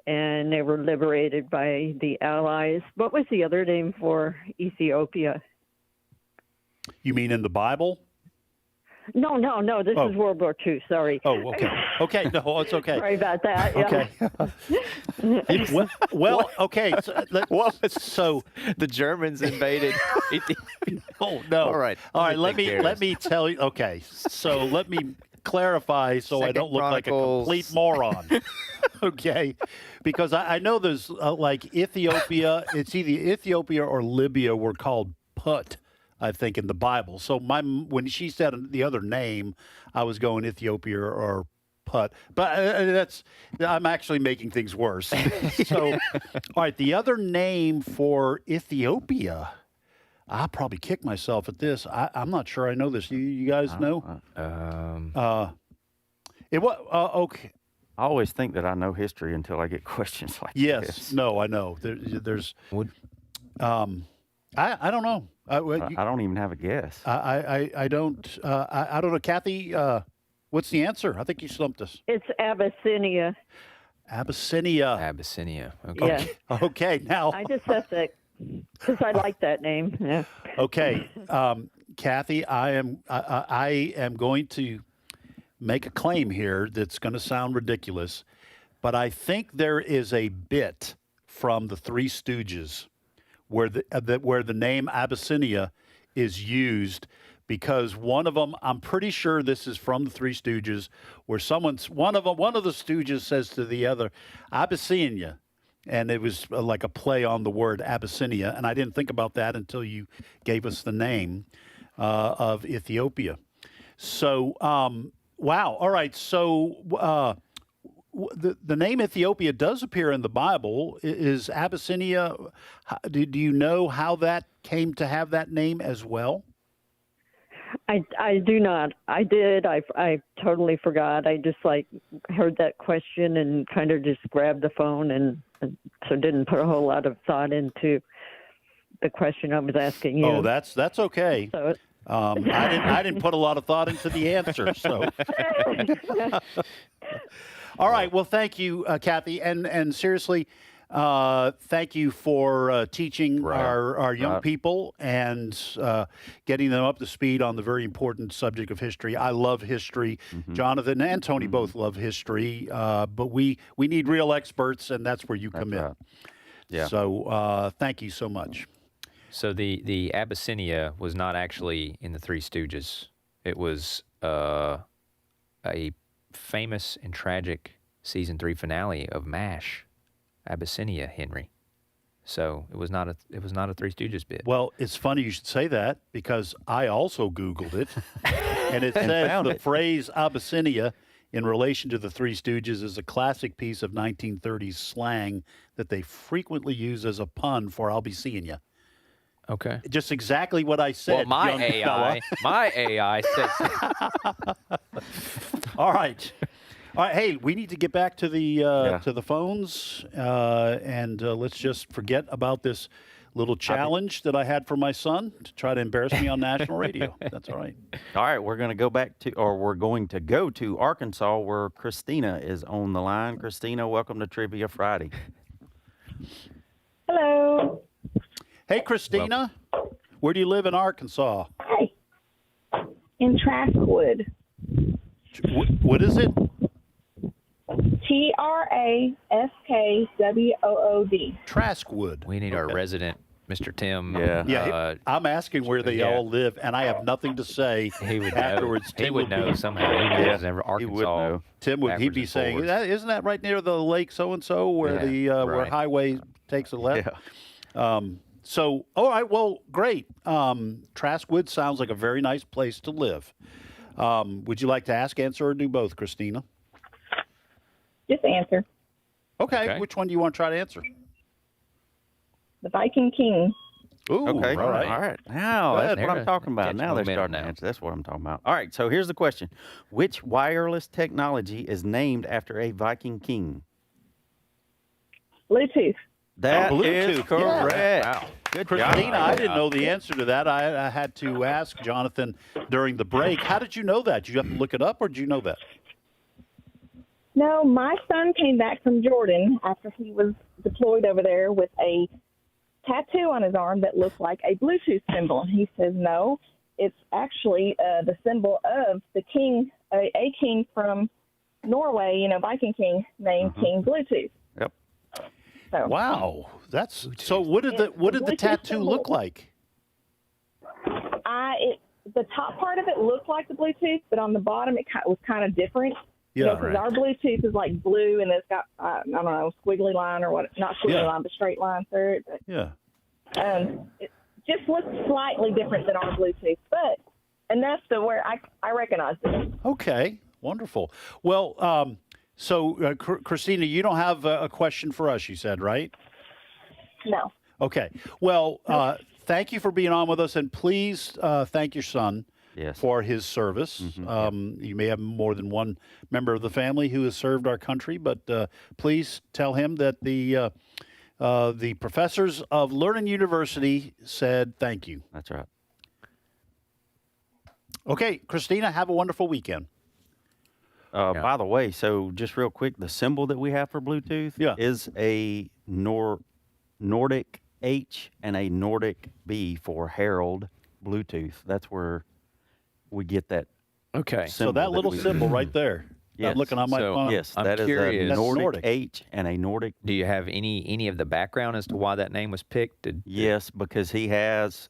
S13: and they were liberated by the Allies. What was the other name for Ethiopia?
S9: You mean in the Bible?
S13: No. This is World War II. Sorry.
S9: Oh, okay. Okay, no, it's okay.
S13: Sorry about that. Yeah.
S9: Okay. well, okay. So
S11: the Germans invaded.
S9: Oh no!
S11: All right.
S9: Let me tell you. Okay, so let me clarify so I don't look like a complete moron. Okay, because I know there's like Ethiopia. It's either Ethiopia or Libya were called Put, I think, in the Bible. So when she said the other name, I was going Ethiopia or Put, but I'm actually making things worse. So, all right, the other name for Ethiopia, I'll probably kick myself at this. I'm not sure I know this. You guys know? It was okay.
S12: I always think that I know history until I get questions like
S9: yes,
S12: this.
S9: No, I know. There's. I don't know.
S12: I don't even have a guess.
S9: I don't. I don't know, Kathy. What's the answer? I think you stumped us.
S13: It's Abyssinia.
S11: Abyssinia. Okay.
S13: Yeah.
S9: Okay. Now.
S13: I just have to, because I like that name. Yeah.
S9: Okay, Kathy. I am going to make a claim here that's going to sound ridiculous, but I think there is a bit from the Three Stooges where the name Abyssinia is used, because one of them, I'm pretty sure this is from the Three Stooges, where one of the Stooges says to the other, Abyssinia, and it was like a play on the word Abyssinia, and I didn't think about that until you gave us the name of Ethiopia. So, wow. All right. So the name Ethiopia does appear in the Bible. Is Abyssinia, do you know how that came to have that name as well?
S13: I do not. I did. I totally forgot. I just heard that question and kind of just grabbed the phone and so didn't put a whole lot of thought into the question I was asking you.
S9: Oh, that's okay.
S13: So,
S9: I didn't put a lot of thought into the answer. So, all right. Well, thank you, Kathy, and seriously, thank you for teaching our young people and getting them up to speed on the very important subject of history. I love history. Jonathan and Tony both love history, but we need real experts, and that's where you come in.
S12: Yeah.
S9: So thank you so much.
S11: So the Abyssinia was not actually in the Three Stooges. It was a famous and tragic season 3 finale of MASH, Abyssinia, Henry. So it was not a Three Stooges bit.
S9: Well, it's funny you should say that, because I also Googled it, and it says the phrase Abyssinia in relation to the Three Stooges is a classic piece of 1930s slang that they frequently use as a pun for "I'll be seeing you."
S11: Okay.
S9: Just exactly what I said.
S11: Well,
S9: young fella.
S11: my AI says.
S9: All right. All right. Hey, we need to get back to the phones, and let's just forget about this little challenge that I had for my son to try to embarrass me on national radio. That's all right.
S12: All right, we're going to go to Arkansas, where Christina is on the line. Christina, welcome to Trivia Friday.
S14: Hello.
S9: Hey, Christina. Where do you live in Arkansas?
S14: Hi. In Traskwood.
S9: What is it?
S14: Traskwood.
S9: Traskwood.
S11: We need our resident, Mr. Tim.
S9: Yeah. I'm asking where they all live, and I have nothing to say.
S11: He would
S9: afterwards.
S11: know. He would know somehow. He knows Arkansas.
S12: He would know.
S9: Tim would be saying, "Isn't that right near the lake so and so where where highway takes a left?" Yeah. So, all right, well, great. Traskwood sounds like a very nice place to live. Would you like to ask, answer, or do both, Christina?
S14: Just answer.
S9: Okay. Which one do you want to try to answer?
S14: The Viking King.
S9: Ooh,
S12: okay.
S9: All
S12: right. Now, that's what I'm talking about. Now they're starting to answer. That's what I'm talking about. All right, so here's the question. Which wireless technology is named after a Viking king?
S14: Bluetooth.
S12: That
S9: Bluetooth.
S12: is correct.
S9: Yeah.
S12: Wow. Good
S9: Christina,
S12: job.
S9: I didn't know the answer to that. I had to ask Jonathan during the break. How did you know that? Did you have to look it up, or did you know that?
S14: No, my son came back from Jordan after he was deployed over there with a tattoo on his arm that looked like a Bluetooth symbol. And he says, no, it's actually the symbol of the king, a king from Norway, Viking king named King Bluetooth.
S12: Yep.
S14: So,
S9: Wow, that's so. What did the tattoo look like?
S14: The top part of it looked like the Bluetooth, but on the bottom it was kind of different.
S9: Yeah,
S14: because our Bluetooth is like blue and it's got I don't know, squiggly line or what? Not squiggly line, but straight line through it. But,
S9: yeah.
S14: It just looks slightly different than our Bluetooth, but enough to where I recognized it.
S9: Okay, wonderful. Well, so Christina, you don't have a question for us, you said, right?
S14: No.
S9: Okay. Well, thank you for being on with us, and please thank your son for his service. You may have more than one member of the family who has served our country, but please tell him that the professors of Learning University said thank you.
S12: That's right.
S9: Okay, Christina, have a wonderful weekend.
S12: By the way, so just real quick, the symbol that we have for Bluetooth is a Nordic H and a Nordic B for Herald Bluetooth. That's where we get that.
S11: Okay.
S9: So that little symbol right there.
S12: Yes.
S9: I'm looking on my phone.
S12: Yes,
S11: I'm
S12: that
S11: curious.
S12: is a Nordic H and a Nordic.
S11: Do you have any of the background as to why that name was picked?
S12: Yes, because he has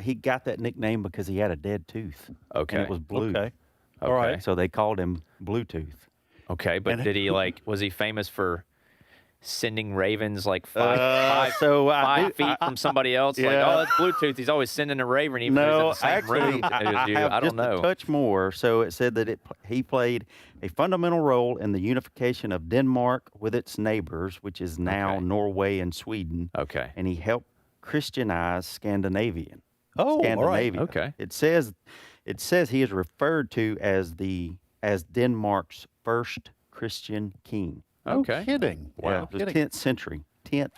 S12: he got that nickname because he had a dead tooth.
S11: Okay.
S12: And it was blue.
S9: Okay.
S11: All right.
S12: So they called him Bluetooth.
S11: Okay, but did he was he famous for sending ravens like 5 feet from somebody else? Like, oh, that's Bluetooth. He's always sending a raven even though he's in the same room as you. I don't know.
S12: A touch more. So it said that he played a fundamental role in the unification of Denmark with its neighbors, which is now Norway and Sweden.
S11: Okay.
S12: And he helped Christianize Scandinavian.
S9: Oh,
S12: Scandinavia.
S11: all right. Okay.
S12: It says he is referred to as Denmark's first Christian king.
S11: Okay.
S9: No kidding.
S11: Wow.
S12: The 10th century. 10th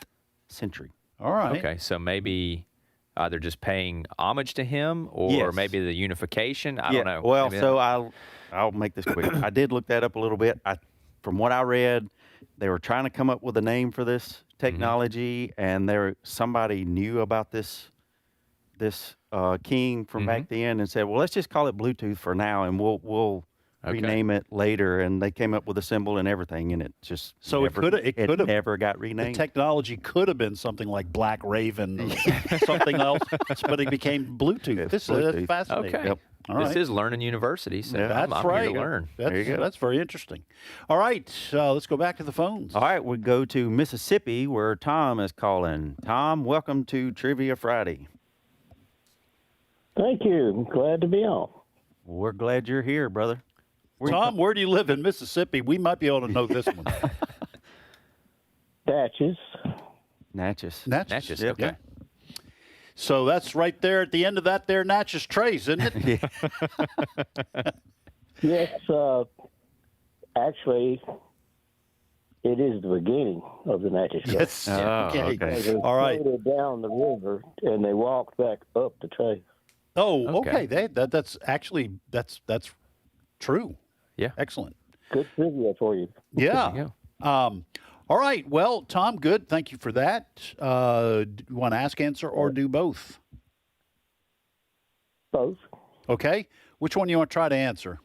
S12: century.
S9: All right.
S11: Okay, so maybe either just paying homage to him or maybe the unification. I don't know.
S12: Well,
S11: Maybe
S12: so I'll make this quick. I did look that up a little bit. From what I read, they were trying to come up with a name for this technology, and somebody knew about this king from back then and said, well, let's just call it Bluetooth for now, and we'll rename it later. And they came up with a symbol and everything, and it just it never got renamed.
S9: The technology could have been something like Black Raven or something else, but it became Bluetooth. This is fascinating.
S11: Okay.
S9: Yep. All right.
S11: This is Learning University, so
S9: That's
S11: I'm
S9: right.
S11: here to learn.
S9: There you go. That's very interesting. All right, let's go back to the phones.
S12: All right, we go to Mississippi where Tom is calling. Tom, welcome to Trivia Friday.
S15: Thank you. Glad to be on.
S12: We're glad you're here, brother.
S9: Tom, where do you live in Mississippi? We might be able to know this one.
S15: Natchez.
S12: Natchez.
S11: Natchez,
S9: Yep.
S11: okay.
S9: So that's right there at the end of that there Natchez Trace, isn't it?
S15: Yes, actually, it is the beginning of the Natchez Trace.
S9: Yes. Okay.
S15: They
S9: All right.
S15: floated down the river and they walked back up the trace.
S9: Oh, okay. That's actually that's true.
S11: Yeah.
S9: Excellent.
S15: Good trivia for you.
S9: Yeah. All right. Well, Tom, good. Thank you for that. Do you want to ask, answer, or do both?
S15: Both.
S9: Okay. Which one do you want to try to answer?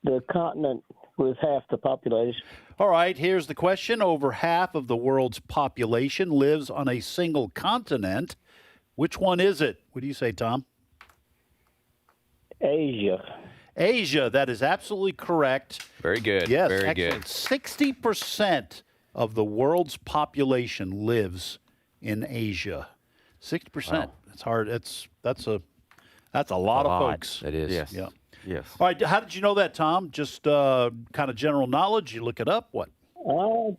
S15: The continent with half the population.
S9: All right. Here's the question. Over half of the world's population lives on a single continent. Which one is it? What do you say, Tom?
S15: Asia.
S9: Asia. That is absolutely correct.
S11: Very good.
S9: Yes,
S11: very
S9: excellent.
S11: good.
S9: 60% of the world's population lives in Asia. 60%.
S12: Wow.
S9: That's hard. That's a lot of folks.
S11: It is.
S12: Yes.
S9: Yeah.
S12: Yes.
S9: All right. How did you know that, Tom? Just kind of general knowledge? You look it up? What?
S15: Well,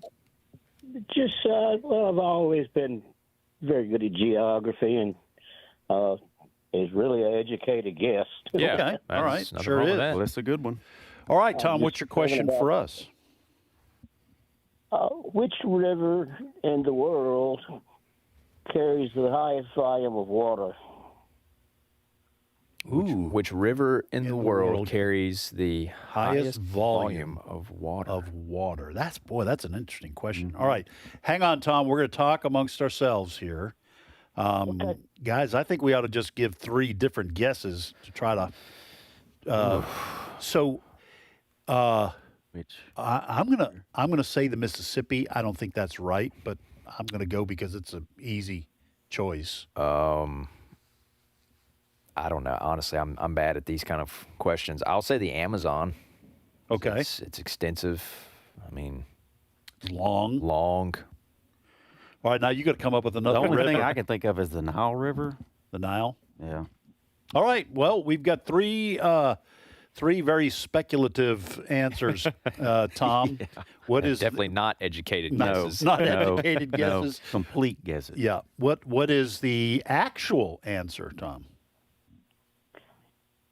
S15: I've always been very good at geography and is really an educated guess.
S11: Yeah.
S9: Okay. All right.
S11: nothing
S9: Sure
S11: wrong
S9: is.
S11: with that.
S12: Well, that's a good one.
S9: All right, Tom.
S15: just
S9: What's your question
S15: thinking
S9: for
S15: about-
S9: us?
S15: Which river in the world carries the highest volume of water?
S9: Ooh.
S11: Which river in the world
S9: world
S11: carries the highest volume of water?
S9: That's an interesting question. All right. Hang on, Tom. We're going to talk amongst ourselves here. Guys, I think we ought to just give 3 different guesses to try to. I'm gonna say the Mississippi. I don't think that's right, but I'm gonna go because it's an easy choice.
S11: I don't know. Honestly, I'm bad at these kind of questions. I'll say the Amazon.
S9: Okay.
S11: It's extensive. I mean,
S9: long.
S11: Long.
S9: All right, now you got to come up with another.
S12: The only
S9: river.
S12: thing I can think of is the Nile River.
S9: The Nile.
S12: Yeah.
S9: All right. Well, we've got 3 very speculative answers, Tom.
S11: Yeah.
S9: What is
S11: definitely not educated guesses?
S9: Not educated guesses.
S12: No, complete guesses.
S9: Yeah. What is the actual answer, Tom?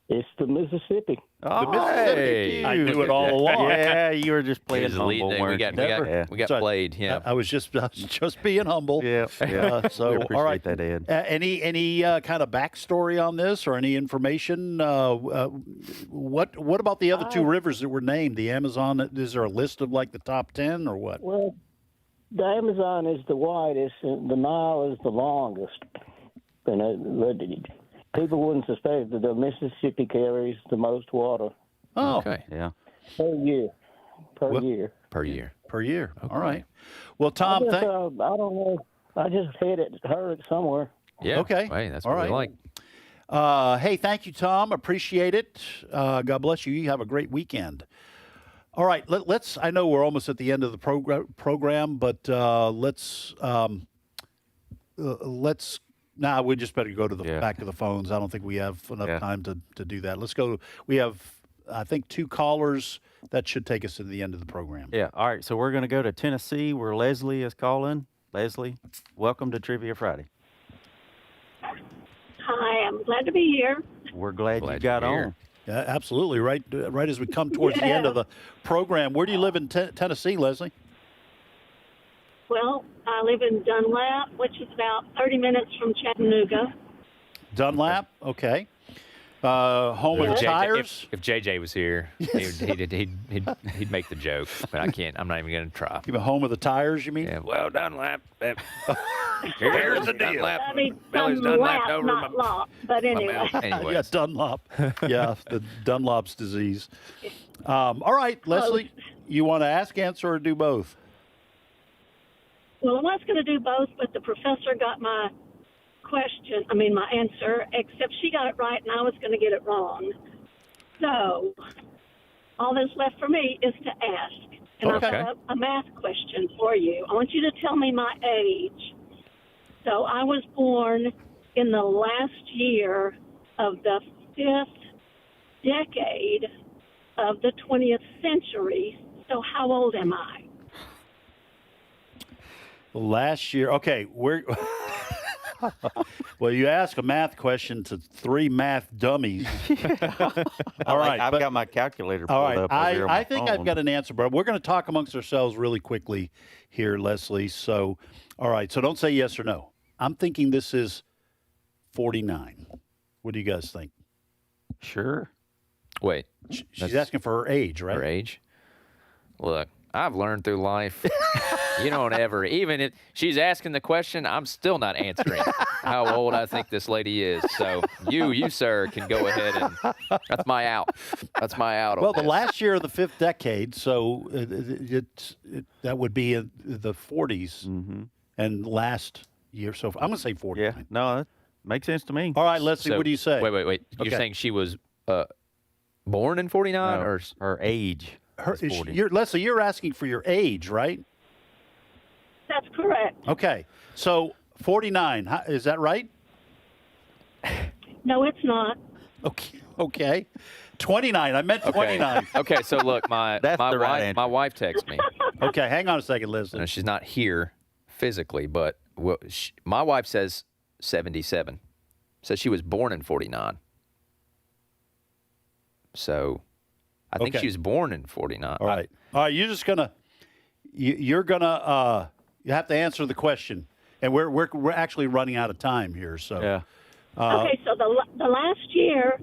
S15: It's the Mississippi.
S9: The Mississippi. I knew it all along.
S12: Yeah, you were just playing humble.
S11: We got played. Yeah.
S9: I was just being humble.
S12: Yeah.
S9: So
S12: we appreciate
S9: all right.
S12: that, Ed.
S9: Any kind of backstory on this or any information? What about the other 2 rivers that were named? The Amazon. Is there a list of like the top 10 or what?
S15: Well, the Amazon is the widest, and the Nile is the longest. And people wouldn't suspect that the Mississippi carries the most water.
S9: Oh,
S11: okay.
S12: Yeah.
S15: Per year. Per year.
S9: Okay. All right. Well, Tom,
S15: I don't know. I just heard it somewhere.
S11: Yeah.
S9: Okay.
S11: Hey, that's
S9: all
S11: what
S9: right.
S11: we like.
S9: Hey, thank you, Tom. Appreciate it. God bless you. You have a great weekend. All right. Let's. I know we're almost at the end of the program, but let's. Nah, we just better go to the back of the phones. I don't think we have enough time to do that. Let's go. We have, I think, 2 callers. That should take us to the end of the program.
S12: Yeah. All right. So we're going to go to Tennessee, where Leslie is calling. Leslie, welcome to Trivia Friday.
S16: Hi, I'm glad to be here.
S12: We're glad you got on.
S9: Yeah, absolutely. Right as we come towards the end of the program. Where do you live in Tennessee, Leslie?
S16: Well, I live in Dunlap, which is about 30 minutes from Chattanooga.
S9: Dunlap, okay. Home of the tires.
S11: If JJ was here, he'd make the joke, but I can't. I'm not even going to try.
S9: You mean home of the tires? You mean?
S11: Yeah. Well, Dunlap.
S9: Here's the deal.
S16: I mean, Dunlap, not lop, but anyway.
S9: Yeah, Dunlop. Yeah, the Dunlop's disease. All right, Leslie, you want to ask, answer, or do both?
S16: Well, I was going to do both, but the professor got my answer, except she got it right and I was going to get it wrong. So all that's left for me is to ask. And I've got a math question for you. I want you to tell me my age. So I was born in the last year of the 5th decade of the 20th century. So how old am I?
S9: Last year, okay, we're well, you ask a math question to 3 math dummies. All right,
S12: I've got my calculator pulled
S9: all right,
S12: up.
S9: I think I've got an answer, but we're going to talk amongst ourselves really quickly here, Leslie. So, all right, so don't say yes or no. I'm thinking this is 49. What do you guys think?
S12: Sure.
S11: Wait.
S9: She's asking for her age, right?
S11: Her age? Look, I've learned through life. You don't ever, even if she's asking the question, I'm still not answering how old I think this lady is. So you, sir, can go ahead and that's my out. That's my out.
S9: Well, the last year of the 5th decade, so that would be in the 40s, and last year. So I'm going to say 49.
S12: Yeah, no, that makes sense to me.
S9: All right, Leslie,
S11: So,
S9: what do you say?
S11: Wait. You're saying she was born in 49 or
S12: her age?
S9: Leslie, you're asking for your age, right?
S16: That's correct.
S9: Okay, so 49, is that right?
S16: No, it's not.
S9: Okay. 29, I meant 29.
S11: Okay, so look, my wife texts me.
S9: Okay, hang on a second, Leslie.
S11: She's not here physically, but my wife says 77. Says she was born in 49. So I think she was born in 49.
S9: All right. You're just gonna you have to answer the question, and we're actually running out of time here. So
S12: yeah.
S16: Okay, so the last year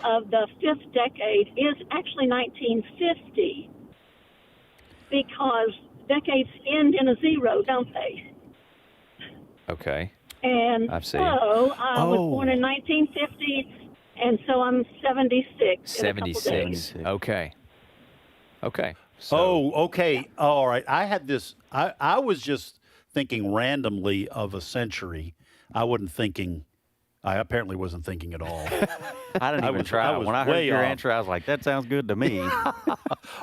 S16: of the 5th decade is actually 1950, because decades end in a 0, don't they?
S11: Okay.
S16: And
S11: I see.
S16: so I was born in 1950, and so I'm 76. in a couple days.
S11: 76. Okay. So,
S9: okay. All right. I had this. I was just thinking randomly of a century. I apparently wasn't thinking at all.
S12: I didn't even try. When I heard your answer, I was like, that sounds good to me.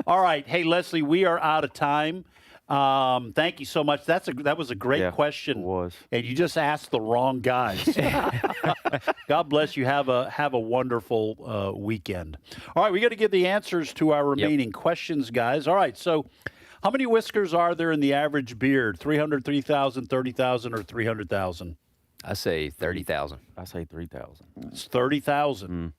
S9: All right. Hey, Leslie, we are out of time. Thank you so much. That was a great question. It was. And you just asked the wrong guys. God bless you. Have a wonderful weekend. All right, we got to give the answers to our remaining questions, guys. All right, so how many whiskers are there in the average beard? 300, 3,000, 30,000, or 300,000?
S11: I say 30,000.
S12: I say 3,000.
S9: It's 30,000.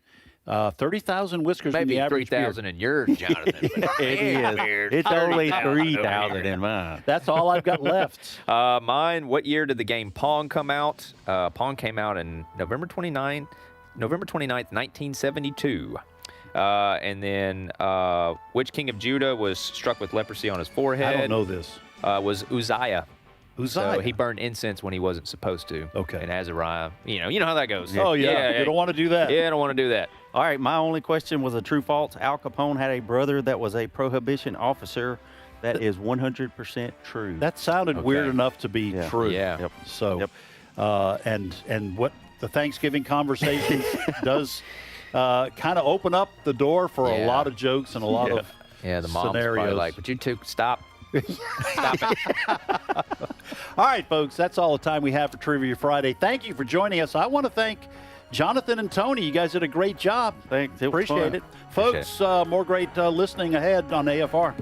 S9: 30,000 whiskers in
S11: Maybe
S9: the average
S11: 3,000 in yours, Jonathan.
S12: It is. It's only 3,000 in mine.
S9: That's all I've got left.
S11: Mine, what year did the game Pong come out? Pong came out in November 29th, 1972. And then which king of Judah was struck with leprosy on his forehead?
S9: I don't know this.
S11: Was Uzziah.
S9: Uzziah.
S11: So he burned incense when he wasn't supposed to.
S9: Okay.
S11: And Azariah, you know how that goes.
S9: Oh, yeah. You don't want to do that.
S11: Yeah, I don't want to do that.
S12: All right, my only question was a true false. Al Capone had a brother that was a prohibition officer. That is 100% true.
S9: That sounded weird enough to be true.
S11: Yeah.
S12: Yep.
S9: So, and what the Thanksgiving conversation does kind of open up the door for a lot of jokes and a lot of
S11: the mom's
S9: scenarios.
S11: probably like, but you two, stop. Stop it.
S9: All right, folks, that's all the time we have for Trivia Friday. Thank you for joining us. I want to thank Jonathan and Tony. You guys did a great job.
S12: Thanks.
S9: Appreciate it. Folks, more great listening ahead on AFR.